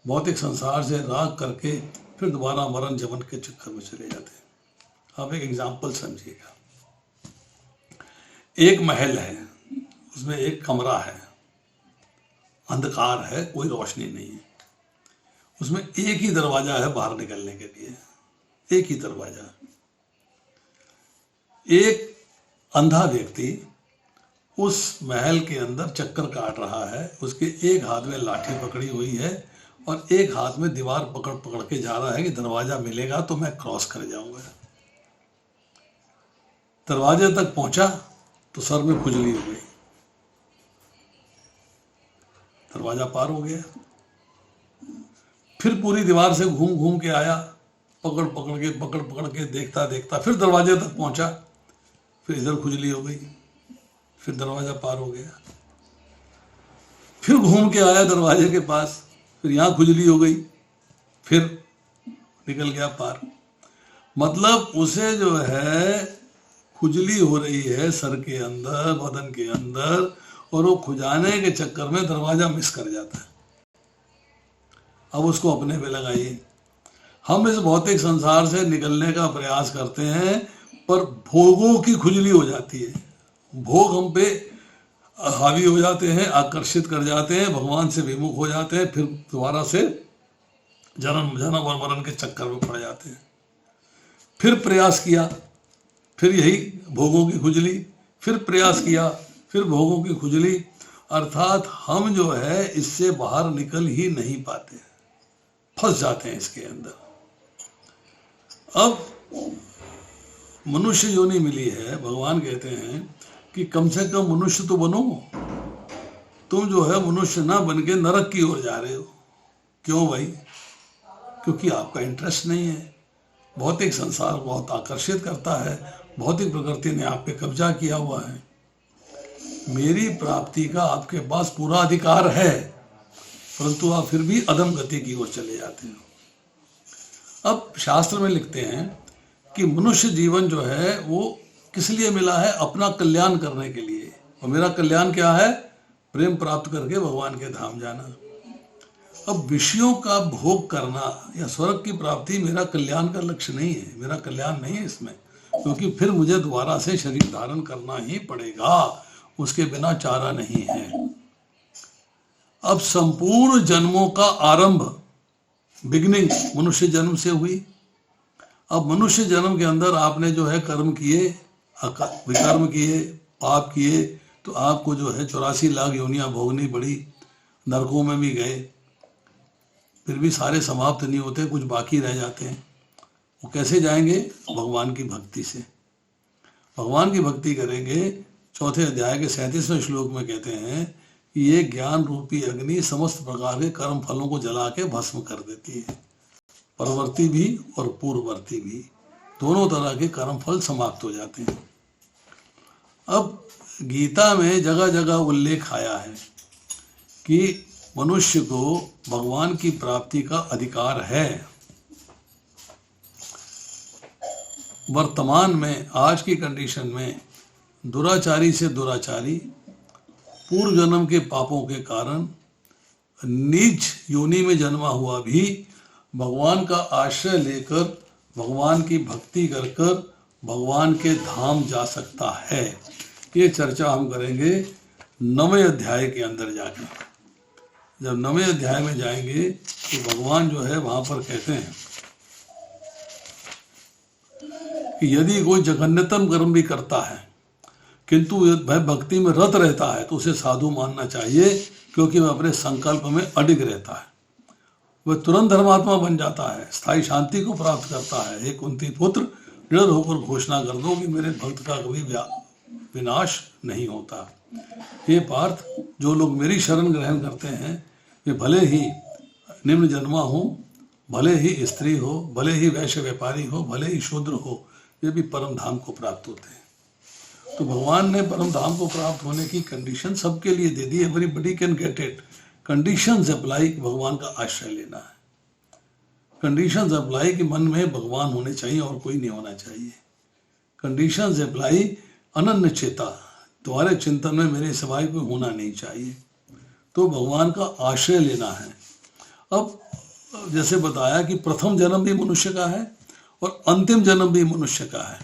भौतिक संसार से राग करके फिर दोबारा मरण जमन के चक्कर में चले जाते हैं। आप एक एग्जाम्पल समझिएगा। एक महल है, उसमें एक कमरा है, अंधकार है, कोई रोशनी नहीं है। उसमें एक ही दरवाजा है बाहर निकलने के लिए, एक ही दरवाजा। एक अंधा व्यक्ति उस महल के अंदर चक्कर काट रहा है। उसके एक हाथ में लाठी पकड़ी हुई है और एक हाथ में दीवार पकड़ पकड़ के जा रहा है कि दरवाजा मिलेगा तो मैं क्रॉस कर जाऊंगा। दरवाजे तक पहुंचा तो सर में खुजली हो गई, दरवाजा पार हो गया। फिर पूरी दीवार से घूम घूम के आया, पकड़ पकड़ के देखता देखता फिर दरवाजे तक पहुंचा, फिर इधर खुजली हो गई, फिर दरवाजा पार हो गया। फिर घूम के आया दरवाजे के पास, फिर यहाँ खुजली हो गई, फिर निकल गया पार। मतलब उसे जो है खुजली हो रही है सर के अंदर, बदन के अंदर, और वो खुजाने के चक्कर में दरवाजा मिस कर जाता है। अब उसको अपने पे लगाइए। हम इस भौतिक संसार से निकलने का प्रयास करते हैं, पर भोगों की खुजली हो जाती है। भोग हम पे हावी हो जाते हैं, आकर्षित कर जाते हैं, भगवान से विमुख हो जाते हैं, फिर दोबारा से जन्म और मरण के चक्कर में पड़ जाते हैं। फिर प्रयास किया, फिर यही भोगों की खुजली, फिर प्रयास किया, फिर भोगों की खुजली, अर्थात हम जो है इससे बाहर निकल ही नहीं पाते, फंस जाते हैं इसके अंदर। अब मनुष्य योनि मिली है, भगवान कहते हैं कि कम से कम मनुष्य तो बनो। तुम जो है मनुष्य ना बन के नरक की ओर जा रहे हो। क्यों भाई? क्योंकि आपका इंटरेस्ट नहीं है। भौतिक संसार बहुत आकर्षित करता है, भौतिक प्रकृति ने आप पे कब्जा किया हुआ है। मेरी प्राप्ति का आपके पास पूरा अधिकार है, परंतु आप फिर भी अधम गति की ओर चले जाते हैं। अब शास्त्र में लिखते हैं कि मनुष्य जीवन जो है वो किस लिए मिला है? अपना कल्याण करने के लिए। और मेरा कल्याण क्या है? प्रेम प्राप्त करके भगवान के धाम जाना। अब विषयों का भोग करना या स्वर्ग की प्राप्ति मेरा कल्याण का लक्ष्य नहीं है, मेरा कल्याण नहीं है इसमें, क्योंकि फिर मुझे दोबारा से शरीर धारण करना ही पड़ेगा, उसके बिना चारा नहीं है। अब संपूर्ण जन्मों का आरंभ, बिगिनिंग मनुष्य जन्म से हुई। अब मनुष्य जन्म के अंदर आपने जो है कर्म किए, विकर्म किए, पाप किए, तो आपको जो है 84 लाख योनियां भोगनी पड़ी, नरकों में भी गए, फिर भी सारे समाप्त नहीं होते, कुछ बाकी रह जाते हैं। वो कैसे जाएंगे? भगवान की भक्ति से। भगवान की भक्ति करेंगे। चौथे अध्याय के 37वें श्लोक में कहते हैं कि ये ज्ञान रूपी अग्नि समस्त प्रकार के कर्म फलों को जला के भस्म कर देती है। परवर्ती भी और पूर्ववर्ती भी, दोनों तरह के कर्म फल समाप्त हो जाते हैं। अब गीता में जगह जगह उल्लेख आया है कि मनुष्य को भगवान की प्राप्ति का अधिकार है। वर्तमान में, आज की कंडीशन में, दुराचारी से दुराचारी, पूर्व जन्म के पापों के कारण नीच योनि में जन्मा हुआ भी भगवान का आश्रय लेकर, भगवान की भक्ति कर कर भगवान के धाम जा सकता है। ये चर्चा हम करेंगे 9वें अध्याय के अंदर जाके। जब 9वें अध्याय में जाएंगे तो भगवान जो है वहां पर कहते हैं कि यदि कोई जघन्यतम कर्म भी करता है किंतु वह भक्ति में रत रहता है तो उसे साधु मानना चाहिए, क्योंकि वह अपने संकल्प में अडिग रहता है। वह तुरंत धर्मात्मा बन जाता है, स्थायी शांति को प्राप्त करता है। हे कुंती पुत्र, दृढ़ होकर घोषणा कर दो कि मेरे भक्त का कभी विनाश नहीं होता। हे पार्थ, जो लोग मेरी शरण ग्रहण करते हैं वे भले ही निम्न जन्मा हो, भले ही स्त्री हो, भले ही वैश्य व्यापारी हो, भले ही शूद्र हो, वे भी परम धाम को प्राप्त होते हैं। तो भगवान ने परम धाम को प्राप्त होने की कंडीशन सबके लिए दे दी। Everybody can get it. Conditions apply कि भगवान का आश्रय लेना है। कंडीशंस अप्लाई कि मन में भगवान होने चाहिए और कोई नहीं होना चाहिए। कंडीशंस अप्लाई अनन्य चेता, तुम्हारे चिंतन में मेरे सिवाय कोई होना नहीं चाहिए। तो भगवान का आश्रय लेना है। अब जैसे बताया कि प्रथम जन्म भी मनुष्य का है और अंतिम जन्म भी मनुष्य का है,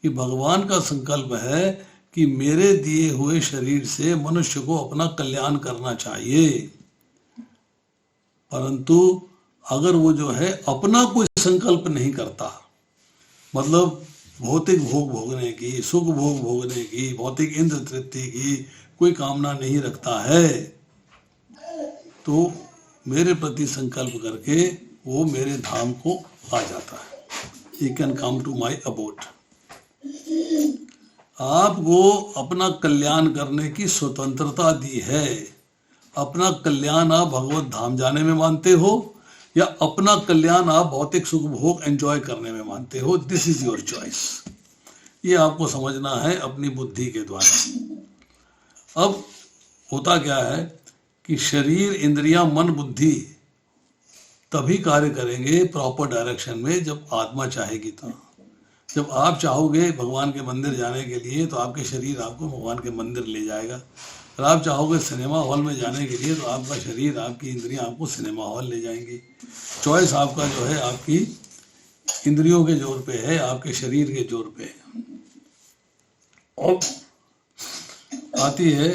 कि भगवान का संकल्प है कि मेरे दिए हुए शरीर से मनुष्य को अपना कल्याण करना चाहिए। परंतु अगर वो जो है अपना कोई संकल्प नहीं करता, मतलब भौतिक भोग भोगने की, सुख भोग भोगने की, भौतिक इंद्र तृप्ति की कोई कामना नहीं रखता है, तो मेरे प्रति संकल्प करके वो मेरे धाम को आ जाता है। He can come to my abode। आपको अपना कल्याण करने की स्वतंत्रता दी है। अपना कल्याण आप भगवत धाम जाने में मानते हो या अपना कल्याण आप भौतिक सुख भोग एंजॉय करने में मानते हो, दिस इज योर चॉइस। ये आपको समझना है अपनी बुद्धि के द्वारा। अब होता क्या है कि शरीर, इंद्रियां, मन, बुद्धि तभी कार्य करेंगे प्रॉपर डायरेक्शन में जब आत्मा चाहेगी। तो जब आप चाहोगे भगवान के मंदिर जाने के लिए तो आपके शरीर आपको भगवान के मंदिर ले जाएगा। अगर आप चाहोगे सिनेमा हॉल में जाने के लिए तो आपका शरीर, आपकी इंद्रियां आपको सिनेमा हॉल ले जाएंगी। चॉइस आपका जो है आपकी इंद्रियों के जोर पे है, आपके शरीर के जोर पे है। और आती है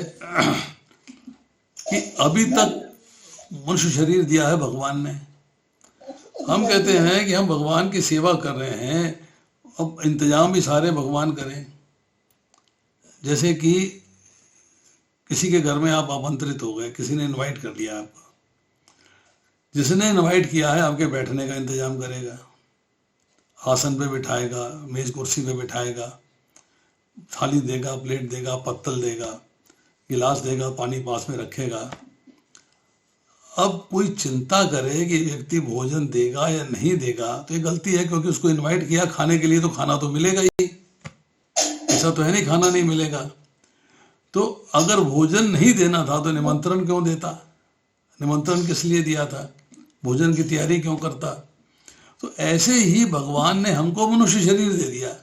कि अभी तक मनुष्य शरीर दिया है भगवान ने। हम कहते हैं कि हम भगवान की सेवा कर रहे हैं, अब इंतजाम भी सारे भगवान करें। जैसे कि किसी के घर में आप आमंत्रित हो गए, किसी ने इनवाइट कर लिया आपको, जिसने इनवाइट किया है आपके बैठने का इंतजाम करेगा, आसन पे बिठाएगा, मेज कुर्सी पे बिठाएगा, थाली देगा, प्लेट देगा, पत्तल देगा, गिलास देगा, पानी पास में रखेगा। अब कोई चिंता करे कि व्यक्ति भोजन देगा या नहीं देगा तो ये गलती है, क्योंकि उसको इनवाइट किया खाने के लिए तो खाना तो मिलेगा ही, ऐसा तो है नहीं खाना नहीं मिलेगा। तो अगर भोजन नहीं देना था तो निमंत्रण क्यों देता? निमंत्रण किस लिए दिया था? भोजन की तैयारी क्यों करता? तो ऐसे ही भगवान ने हमको मनुष्य शरीर दे दिया,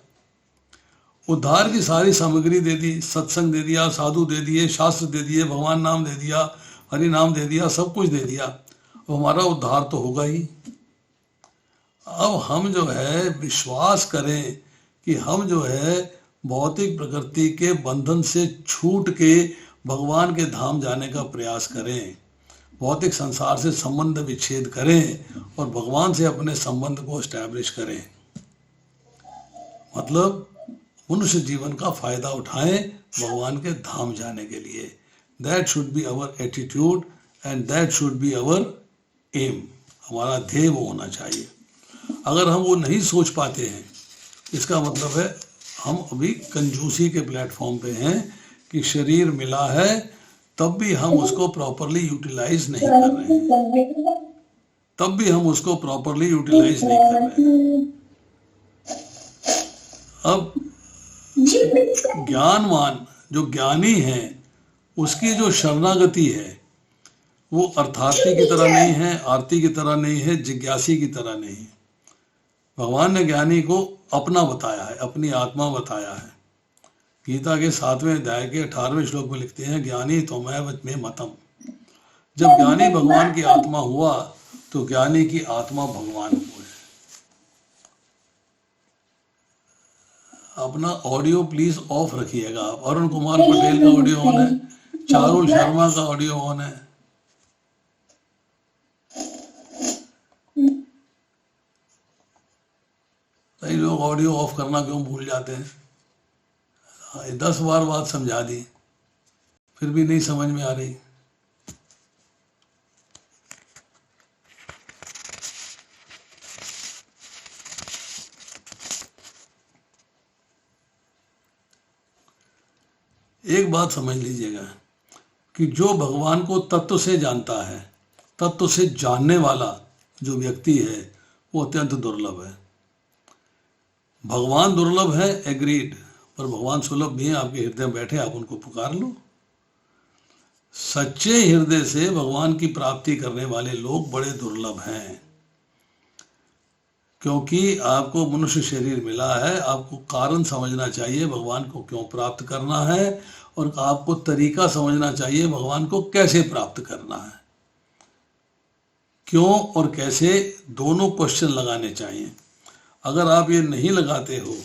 उद्धार की सारी सामग्री दे दी, सत्संग दे दिया, साधु दे दिए, शास्त्र दे दिए, भगवान नाम दे दिया, हरि नाम दे दिया, सब कुछ दे दिया। अब हमारा उद्धार तो होगा ही। अब हम जो है विश्वास करें कि हम जो है भौतिक प्रकृति के बंधन से छूट के भगवान के धाम जाने का प्रयास करें, भौतिक संसार से संबंध विच्छेद करें और भगवान से अपने संबंध को स्टैब्लिश करें। मतलब मनुष्य जीवन का फायदा उठाएं भगवान के धाम जाने के लिए। That should be our attitude and that should be our aim. हमारा ध्येय वो होना चाहिए। अगर हम वो नहीं सोच पाते हैं, इसका मतलब है हम अभी कंजूसी के प्लेटफॉर्म पे हैं कि शरीर मिला है तब भी हम उसको प्रॉपरली यूटिलाइज नहीं कर रहे हैं, तब भी हम उसको प्रॉपरली यूटिलाइज नहीं कर रहे हैं। अब ज्ञानवान जो ज्ञानी है उसकी जो शरणागति है वो अर्थार्थी की तरह नहीं है, आरती की तरह नहीं है, जिज्ञासी की तरह नहीं है। भगवान ने ज्ञानी को अपना बताया है, अपनी आत्मा बताया है। गीता के 7वें अध्याय के 18वें श्लोक में लिखते हैं, ज्ञानी त्वमेव मे मतम। जब ज्ञानी भगवान की आत्मा हुआ तो ज्ञानी की आत्मा भगवान हुए। अपना ऑडियो प्लीज ऑफ रखिएगा। अरुण कुमार पटेल का ऑडियो ऑन है, चारुल शर्मा का ऑडियो ऑन है। कई लोग ऑडियो ऑफ करना क्यों भूल जाते हैं। 10 बार बात समझा दी फिर भी नहीं समझ में आ रही। एक बात समझ लीजिएगा कि जो भगवान को तत्व से जानता है, तत्व से जानने वाला जो व्यक्ति है वो अत्यंत दुर्लभ है। भगवान दुर्लभ है, एग्रीड, पर भगवान सुलभ भी है। आपके हृदय में बैठे, आप उनको पुकार लो। सच्चे हृदय से भगवान की प्राप्ति करने वाले लोग बड़े दुर्लभ हैं, क्योंकि आपको मनुष्य शरीर मिला है। आपको कारण समझना चाहिए भगवान को क्यों प्राप्त करना है, और आपको तरीका समझना चाहिए भगवान को कैसे प्राप्त करना है। क्यों और कैसे दोनों क्वेश्चन लगाने चाहिए। अगर आप ये नहीं लगाते हो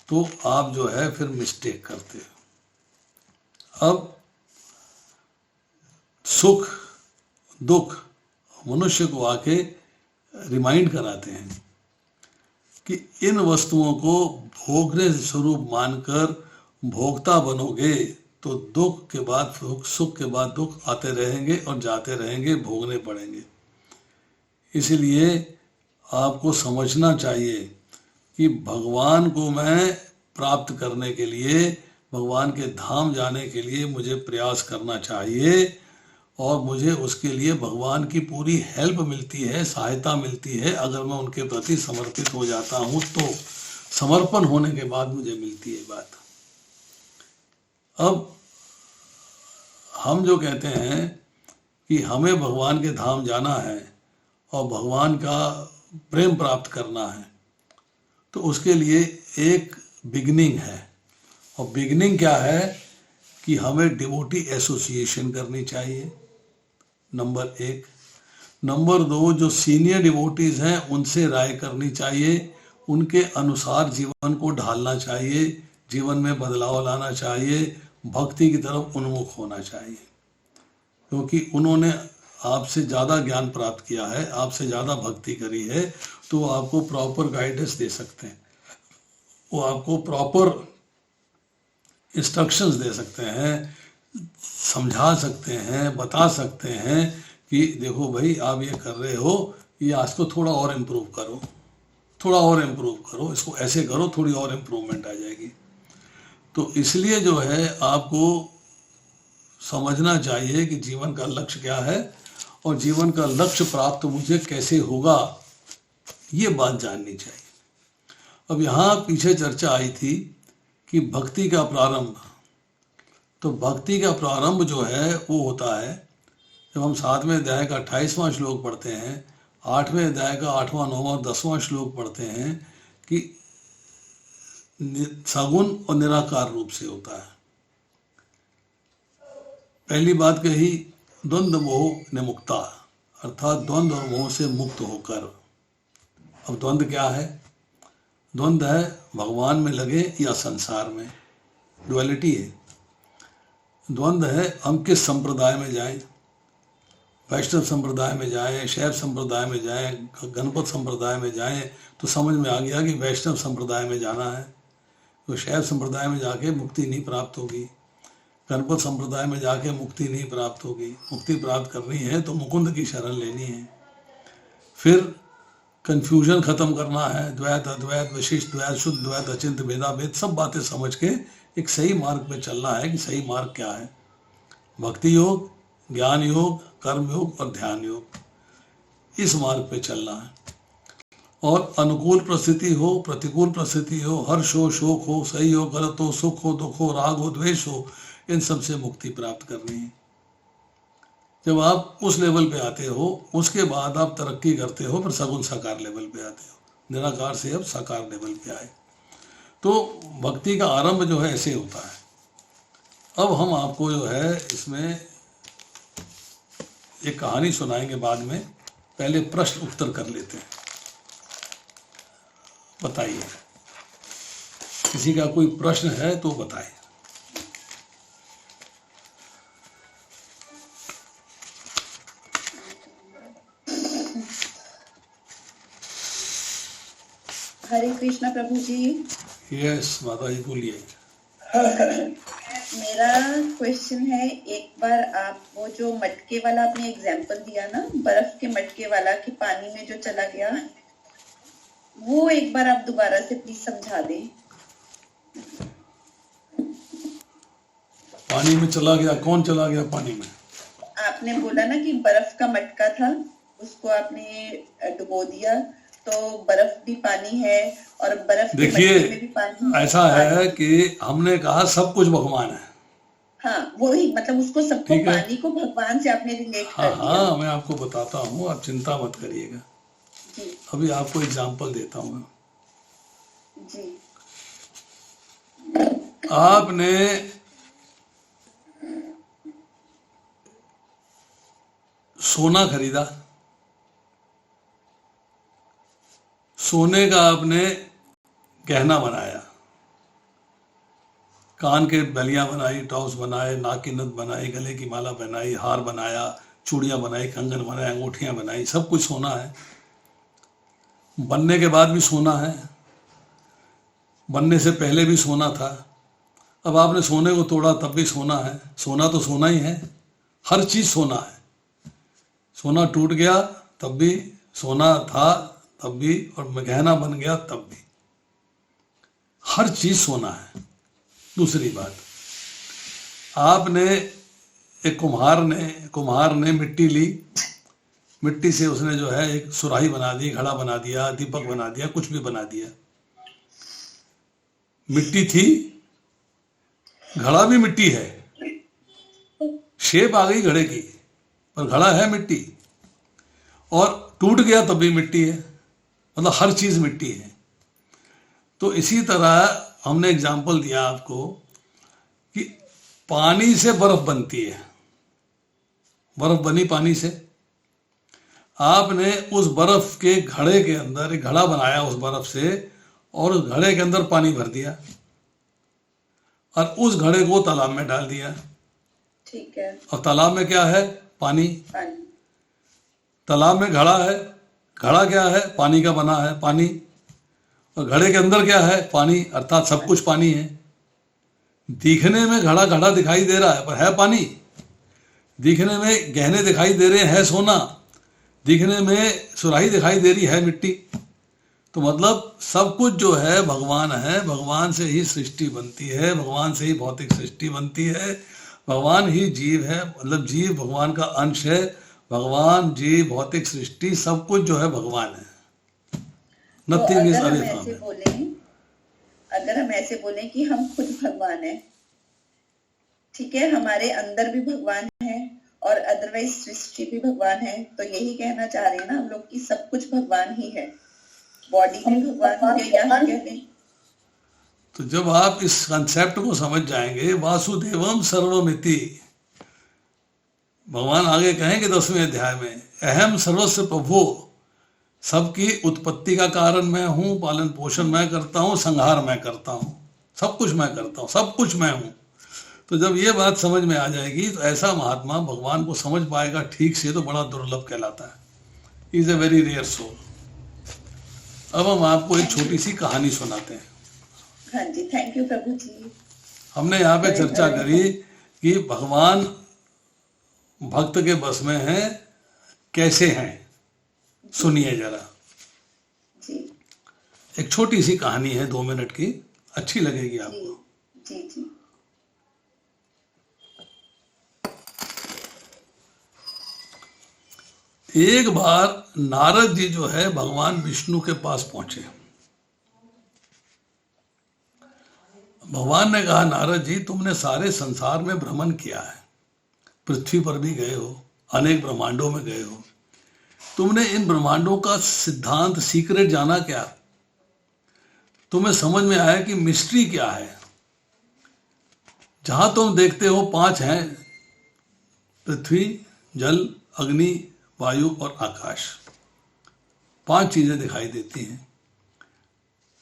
तो आप जो है फिर मिस्टेक करते हो। अब सुख दुख मनुष्य को आके रिमाइंड कराते हैं कि इन वस्तुओं को भोगने स्वरूप मानकर भोक्ता बनोगे तो दुख के बाद सुख के बाद दुख आते रहेंगे और जाते रहेंगे, भोगने पड़ेंगे। इसलिए आपको समझना चाहिए कि भगवान को मैं प्राप्त करने के लिए, भगवान के धाम जाने के लिए मुझे प्रयास करना चाहिए, और मुझे उसके लिए भगवान की पूरी हेल्प मिलती है, सहायता मिलती है अगर मैं उनके प्रति समर्पित हो जाता हूँ। तो समर्पण होने के बाद मुझे मिलती है बात। अब हम जो कहते हैं कि हमें भगवान के धाम जाना है और भगवान का प्रेम प्राप्त करना है, तो उसके लिए एक बिगनिंग है। और बिगनिंग क्या है कि हमें डिवोटी एसोसिएशन करनी चाहिए, नंबर 1। नंबर 2, जो सीनियर डिवोटीज हैं उनसे राय करनी चाहिए, उनके अनुसार जीवन को ढालना चाहिए, जीवन में बदलाव लाना चाहिए, भक्ति की तरफ उन्मुख होना चाहिए, क्योंकि उन्होंने आपसे ज़्यादा ज्ञान प्राप्त किया है, आपसे ज़्यादा भक्ति करी है, तो वो आपको प्रॉपर गाइडेंस दे सकते हैं, वो आपको प्रॉपर इंस्ट्रक्शंस दे सकते हैं, समझा सकते हैं, बता सकते हैं कि देखो भाई आप ये कर रहे हो, ये आज को थोड़ा और इम्प्रूव करो, थोड़ा और इम्प्रूव करो, इसको ऐसे करो, थोड़ी और इम्प्रूवमेंट आ जाएगी। तो इसलिए जो है आपको समझना चाहिए कि जीवन का लक्ष्य क्या है और जीवन का लक्ष्य प्राप्त मुझे कैसे होगा, ये बात जाननी चाहिए। अब यहाँ पीछे चर्चा आई थी कि भक्ति का प्रारंभ, तो भक्ति का प्रारंभ जो है वो होता है जब हम 7वें अध्याय का 28वां श्लोक पढ़ते हैं, 8वें अध्याय का 8वां, 9वां और 10वां श्लोक पढ़ते हैं कि सगुण और निराकार रूप से होता है। पहली बात कही द्वंद्व मोह निमुक्ता, अर्थात द्वंद्व और मोह से मुक्त होकर। अब द्वंद्व क्या है? द्वंद्व है भगवान में लगे या संसार में, डुअलिटी है। द्वंद्व है हम किस संप्रदाय में जाएं, वैष्णव संप्रदाय में जाएं, शैव संप्रदाय में जाएं, गणपत संप्रदाय में जाएं, तो समझ में आ गया कि वैष्णव संप्रदाय में जाना है, तो शैव संप्रदाय में जाके मुक्ति नहीं प्राप्त होगी, गणपत संप्रदाय में जाके मुक्ति नहीं प्राप्त होगी। मुक्ति प्राप्त करनी है तो मुकुंद की शरण लेनी है। फिर कन्फ्यूजन खत्म करना है, द्वैत अद्वैत विशिष्ट द्वैत शुद्ध द्वैत अचिंत्य भेदाभेद सब बातें समझ के एक सही मार्ग पे चलना है कि सही मार्ग क्या है। भक्ति योग, ज्ञान योग, कर्म योग और ध्यान योग, इस मार्ग पे चलना है। और अनुकूल परिस्थिति हो, प्रतिकूल परिस्थिति हो, हर्ष हो, शोक हो, सही हो, गलत हो, सुख हो, दुख हो, राग हो, द्वेष हो, इन सब से मुक्ति प्राप्त करनी है। जब आप उस लेवल पे आते हो, उसके बाद आप तरक्की करते हो, फिर सगुण साकार लेवल पे आते हो। निराकार से अब साकार लेवल पे आए, तो भक्ति का आरंभ जो है ऐसे होता है। अब हम आपको जो है इसमें एक कहानी सुनाएंगे बाद में, पहले प्रश्न उत्तर कर लेते हैं। बताइए, किसी का कोई प्रश्न है तो बताएं। हरे कृष्णा प्रभु जी। यस माता जी बोलिए। मेरा क्वेश्चन है, एक बार आप वो जो मटके वाला आपने एग्जाम्पल दिया ना, बर्फ के मटके वाला कि पानी में जो चला गया, वो एक बार आप दोबारा से प्लीज समझा दें। पानी में चला गया, कौन चला गया पानी में? आपने बोला ना कि बर्फ का मटका था, उसको आपने डुबो दिया, तो बर्फ भी पानी है और बर्फ के मटके में भी पानी है। ऐसा है कि हमने कहा सब कुछ भगवान है। हाँ वही, मतलब उसको सबको पानी को भगवान से आपने रिलेट कर दिया। हाँ मैं आपको बताता हूँ, आप चिंता मत करिएगा। अभी आपको एग्जांपल देता हूँ जी। आपने सोना खरीदा, सोने का आपने गहना बनाया, कान के बलियां बनाई, टॉप्स बनाए, नाक की नथ बनाई, गले की माला बनाई, हार बनाया, चूड़ियां बनाई, कंगन बनाए, अंगूठियां बनाई, सब कुछ सोना है। बनने के बाद भी सोना है, बनने से पहले भी सोना था। अब आपने सोने को तोड़ा तब भी सोना है, सोना तो सोना ही है, हर चीज सोना है। सोना टूट गया तब भी सोना था, तब भी, और गहना बन गया तब भी, हर चीज सोना है। दूसरी बात, आपने एक कुम्हार ने मिट्टी ली, मिट्टी से उसने जो है एक सुराही बना दी, घड़ा बना दिया, दीपक बना दिया, कुछ भी बना दिया। मिट्टी थी, घड़ा भी मिट्टी है, शेप आ गई घड़े की, पर घड़ा है मिट्टी, और टूट गया तब भी मिट्टी है, मतलब हर चीज मिट्टी है। तो इसी तरह हमने एग्जाम्पल दिया आपको कि पानी से बर्फ बनती है, बर्फ बनी पानी से। आपने उस बर्फ के घड़े के अंदर एक घड़ा बनाया उस बर्फ से, और उस घड़े के अंदर पानी भर दिया और उस घड़े को तालाब में डाल दिया। ठीक है। और तालाब में क्या है? पानी। पानी। तालाब में घड़ा है, घड़ा क्या है? पानी का बना है, पानी। और घड़े के अंदर क्या है? पानी, अर्थात सब कुछ पानी है। दिखने में घड़ा घड़ा दिखाई दे रहा है, पर है पानी। दिखने में गहने दिखाई दे रहे हैं, है सोना। दिखने में सुराही दिखाई दे रही है, मिट्टी। तो मतलब सब कुछ जो है भगवान है, भगवान से ही सृष्टि बनती है, भगवान से ही भौतिक सृष्टि बनती है, भगवान ही जीव है, मतलब जीव भगवान का अंश है। भगवान, जीव, भौतिक सृष्टि सब कुछ जो है भगवान है। तो नथिंग इज अगर हम अवे फ्रॉम ऐसे हिम। बोलें, अगर हम ऐसे बोलें कि हम खुद भगवान हैं, ठीक है, हमारे अंदर भी भगवान है और अदरवाइज सृष्टि भी भगवान है, तो यही कहना चाह रहे हैं ना हम लोग कि सब कुछ भगवान ही है। बॉडी भी भगवान हो गया, या हम कह लें। तो जब आप इस कंसेप्ट को समझ जाएंगे, वासुदेवम सर्वमिति, भगवान आगे कहेंगे 10वें अध्याय में, अहम सर्वस्व प्रभु, सबकी उत्पत्ति का कारण मैं हूं, पालन पोषण मैं करता हूं, संहार मैं करता हूं, सब कुछ मैं करता हूं, सब कुछ मैं हूं। तो जब ये बात समझ में आ जाएगी तो ऐसा महात्मा भगवान को समझ पाएगा ठीक से, तो बड़ा दुर्लभ कहलाता है। Is a very rare soul. अब हम आपको एक छोटी सी कहानी सुनाते हैं। हाँ जी, थैंक यू प्रभु जी। हमने यहाँ पे चर्चा करी कि भगवान भक्त के बस में है, कैसे हैं, सुनिए जरा। जी एक छोटी सी कहानी है, 2 मिनट की, अच्छी लगेगी जी आपको। जी जी। एक बार नारद जी जो है भगवान विष्णु के पास पहुंचे। भगवान ने कहा, नारद जी तुमने सारे संसार में भ्रमण किया है, पृथ्वी पर भी गए हो, अनेक ब्रह्मांडों में गए हो, तुमने इन ब्रह्मांडों का सिद्धांत, सीक्रेट जाना क्या? तुम्हें समझ में आया कि मिस्ट्री क्या है? जहां तुम देखते हो 5 हैं, पृथ्वी, जल, अग्नि, वायु और आकाश। 5 चीजें दिखाई देती हैं।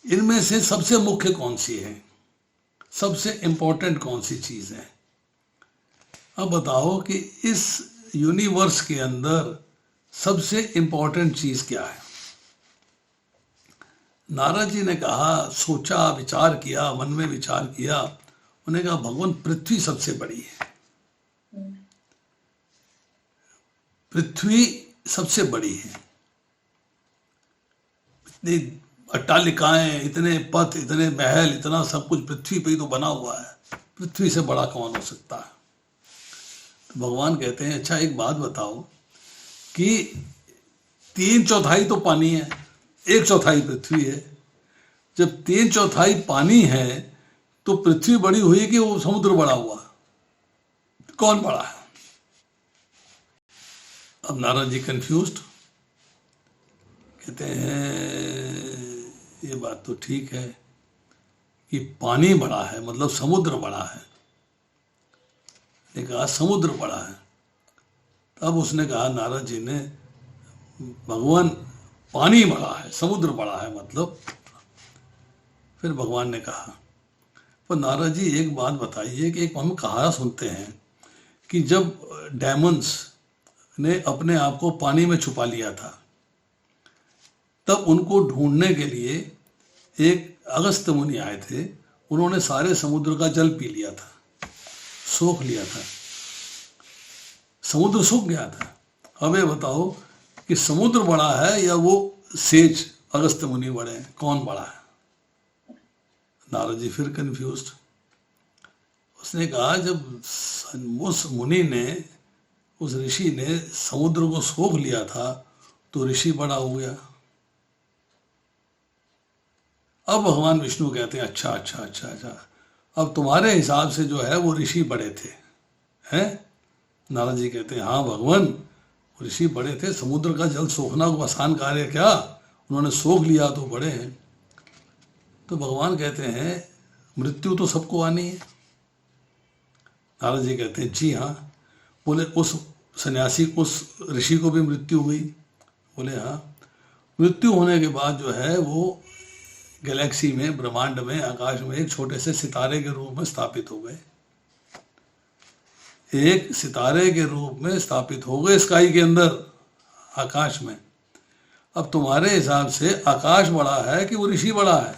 इनमें से सबसे मुख्य कौन सी है? सबसे इंपॉर्टेंट कौन सी चीज है? अब बताओ कि इस यूनिवर्स के अंदर सबसे इंपॉर्टेंट चीज क्या है? नारद जी ने कहा, सोचा, विचार किया, मन में विचार किया। उन्होंने कहा, भगवान पृथ्वी सबसे बड़ी है। पृथ्वी सबसे बड़ी है। इतनी अट्टालिकाएं, इतने पथ, इतने महल, इतना सब कुछ पृथ्वी पे ही तो बना हुआ है। पृथ्वी से बड़ा कौन हो सकता है? तो भगवान कहते हैं, अच्छा एक बात बताओ कि 3/4 तो पानी है, 1/4 पृथ्वी है। जब 3/4 पानी है तो पृथ्वी बड़ी हुई कि वो समुद्र बड़ा हुआ? कौन बड़ा है? अब नारद जी कंफ्यूज्ड, कहते हैं ये बात तो ठीक है कि पानी बड़ा है, मतलब समुद्र बड़ा है। ने कहा समुद्र बड़ा है। तब उसने कहा, नारद जी ने, भगवान पानी बड़ा है, समुद्र बड़ा है मतलब। फिर भगवान ने कहा, पर नारद जी एक बात बताइए कि एक हम कहावत सुनते हैं कि जब डेमन्स ने अपने आप को पानी में छुपा लिया था, तब उनको ढूंढने के लिए एक अगस्त्य मुनि आए थे। उन्होंने सारे समुद्र का जल पी लिया था, सोख लिया था, समुद्र सूख गया था। अब ये बताओ कि समुद्र बड़ा है या वो सेज अगस्त्य मुनि बड़े हैं, कौन बड़ा है? नारद जी फिर कंफ्यूज्ड। उसने कहा, जब उस मुनि ने, उस ऋषि ने समुद्र को सोख लिया था तो ऋषि बड़ा हो गया। अब भगवान विष्णु कहते हैं, अच्छा अच्छा अच्छा अच्छा, अब तुम्हारे हिसाब से जो है वो ऋषि बड़े थे, हैं? नारद जी कहते हैं, हाँ भगवान, ऋषि बड़े थे। समुद्र का जल सोखना को आसान कार्य क्या? उन्होंने सोख लिया तो बड़े हैं। तो भगवान कहते हैं, मृत्यु तो सबको आनी है, नारद जी कहते हैं जी हाँ। बोले उस सन्यासी, उस ऋषि को भी मृत्यु हुई? बोले हाँ। मृत्यु होने के बाद जो है वो गैलेक्सी में, ब्रह्मांड में, आकाश में एक छोटे से सितारे के रूप में स्थापित हो गए। एक सितारे के रूप में स्थापित हो गए स्काई के अंदर, आकाश में। अब तुम्हारे हिसाब से आकाश बड़ा है कि वो ऋषि बड़ा है?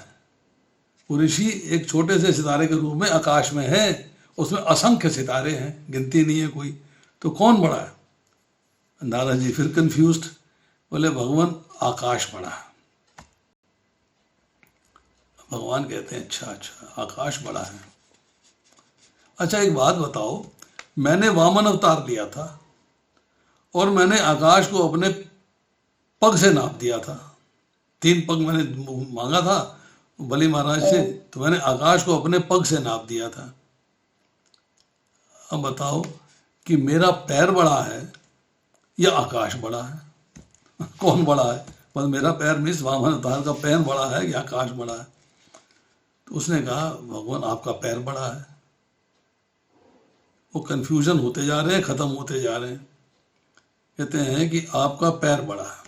वो ऋषि एक छोटे से सितारे के रूप में आकाश में है, उसमें असंख्य सितारे हैं, गिनती नहीं है कोई, तो कौन बड़ा है? नारद जी फिर कंफ्यूज्ड, बोले भगवान आकाश बड़ा है। भगवान कहते हैं अच्छा अच्छा, आकाश बड़ा है। अच्छा एक बात बताओ, मैंने वामन अवतार लिया था और मैंने आकाश को अपने पग से नाप दिया था। 3 पग मैंने मांगा था बलि महाराज से, तो मैंने आकाश को अपने पग से नाप दिया था। अब बताओ कि मेरा पैर बड़ा है या आकाश बड़ा है? कौन बड़ा है? बस मेरा पैर मीन्स वामन अवतार का पैर बड़ा है या आकाश बड़ा है? तो उसने कहा भगवान आपका पैर बड़ा है। वो कंफ्यूजन होते जा रहे हैं, खत्म होते जा रहे हैं। कहते हैं कि आपका पैर बड़ा है।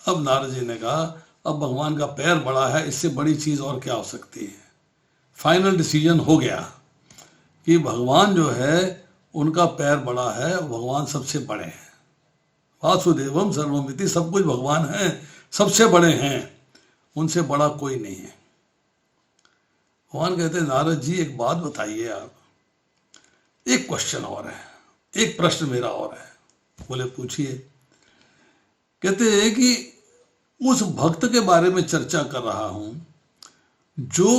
अब नारद जी ने कहा अब भगवान का पैर बड़ा है, इससे बड़ी चीज और क्या हो सकती है? फाइनल डिसीजन हो गया कि भगवान जो है उनका पैर बड़ा है, भगवान सबसे बड़े हैं। वासुदेवम सर्वमिति, सब कुछ भगवान है, सबसे बड़े हैं, उनसे बड़ा कोई नहीं है। भगवान कहते हैं नारद जी एक बात बताइए आप, एक क्वेश्चन और है, एक प्रश्न मेरा और है। बोले पूछिए। कहते हैं कि उस भक्त के बारे में चर्चा कर रहा हूं जो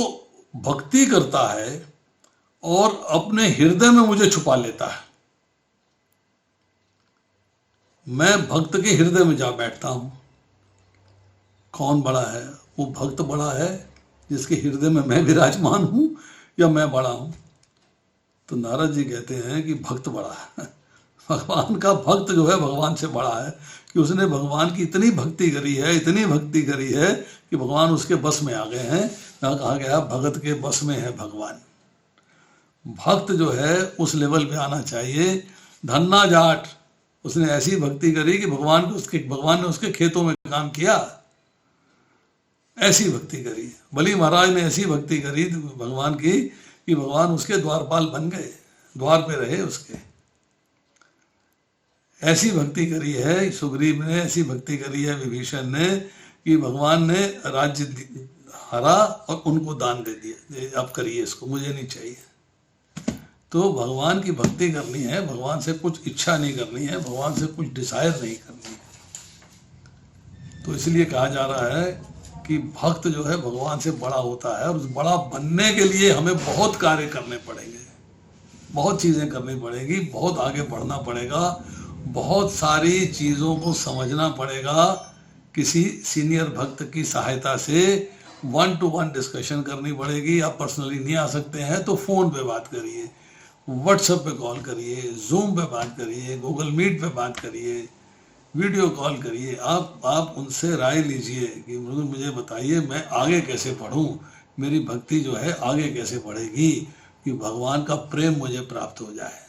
भक्ति करता है और अपने हृदय में मुझे छुपा लेता है। मैं भक्त के हृदय में जा बैठता हूं। कौन बड़ा है? वो भक्त बड़ा है जिसके हृदय में मैं विराजमान हूं, या मैं बड़ा हूं? तो नारद जी कहते हैं कि भक्त बड़ा है। भगवान का भक्त जो है भगवान से बड़ा है, कि उसने भगवान की इतनी भक्ति करी है, इतनी भक्ति करी है कि भगवान उसके बस में आ गए हैं। कहा गया भगत के बस में है भगवान। भक्त जो है उस लेवल पे आना चाहिए। धन्ना जाट, उसने ऐसी भक्ति करी कि भगवान ने उसके खेतों में काम किया, ऐसी भक्ति करी। बलि महाराज ने ऐसी भक्ति करी भगवान की कि भगवान उसके द्वारपाल बन गए, द्वार पे रहे उसके। ऐसी भक्ति करी है सुग्रीव ने, ऐसी भक्ति करी है विभीषण ने कि भगवान ने राज्य हरा और उनको दान दे दिया, आप करिए इसको, मुझे नहीं चाहिए। तो भगवान की भक्ति करनी है, भगवान से कुछ इच्छा नहीं करनी है, भगवान से कुछ डिजायर नहीं करनी है। तो इसलिए कहा जा रहा है कि भक्त जो है भगवान से बड़ा होता है, और उस बड़ा बनने के लिए हमें बहुत कार्य करने पड़ेंगे, बहुत चीजें करनी पड़ेगी, बहुत आगे बढ़ना पड़ेगा, बहुत सारी चीजों को समझना पड़ेगा। किसी सीनियर भक्त की सहायता से 1-to-1 डिस्कशन करनी पड़ेगी। आप पर्सनली नहीं आ सकते हैं तो फोन पे बात करिए, व्हाट्सएप पे कॉल करिए, जूम पे बात करिए, गूगल मीट पे बात करिए, वीडियो कॉल करिए। आप उनसे राय लीजिए कि मुझे बताइए मैं आगे कैसे पढ़ूं, मेरी भक्ति जो है आगे कैसे बढ़ेगी, कि भगवान का प्रेम मुझे प्राप्त हो जाए।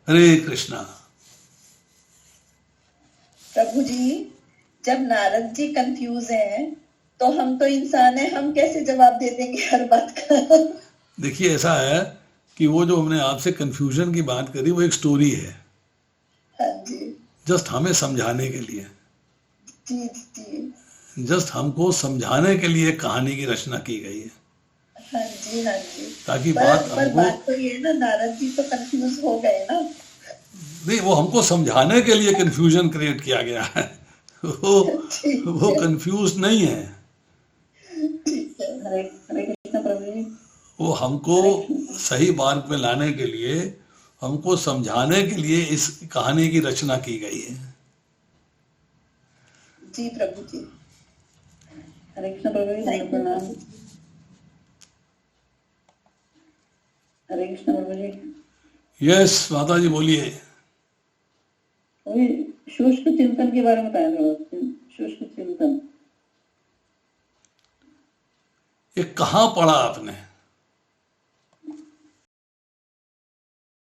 हरे कृष्णा। प्रभु जी, जब नारद जी कंफ्यूज हैं तो हम तो इंसान हैं, हम कैसे जवाब दे देंगे हर बात का? देखिए ऐसा है कि वो जो हमने आपसे कंफ्यूजन की बात करी वो एक स्टोरी है। हाँ जी। जस्ट हमें समझाने के लिए, जी जी। जस्ट हमको समझाने के लिए कहानी की रचना की गई है। हाँ जी हाँ जी। ताकि पर बात बात तो ये ना, नारद जी तो कंफ्यूज हो गए ना। नहीं, वो हमको समझाने के लिए कंफ्यूजन क्रिएट किया गया है। वो कंफ्यूज नहीं है। ठीक है। हरे हरे कृष्ण प्रभु जी। वो हमको सही मार्ग में लाने के लिए, हमको समझाने के लिए इस कहानी की रचना की गई है। जी प्रभु जी। हरे कृष्ण प्रभु जी, प्रणाम। हरे कृष्ण प्रभु जी। यस माता जी बोलिए। शुष्क चिंतन के बारे में बताया था। शुष्क चिंतन ये कहाँ पढ़ा आपने?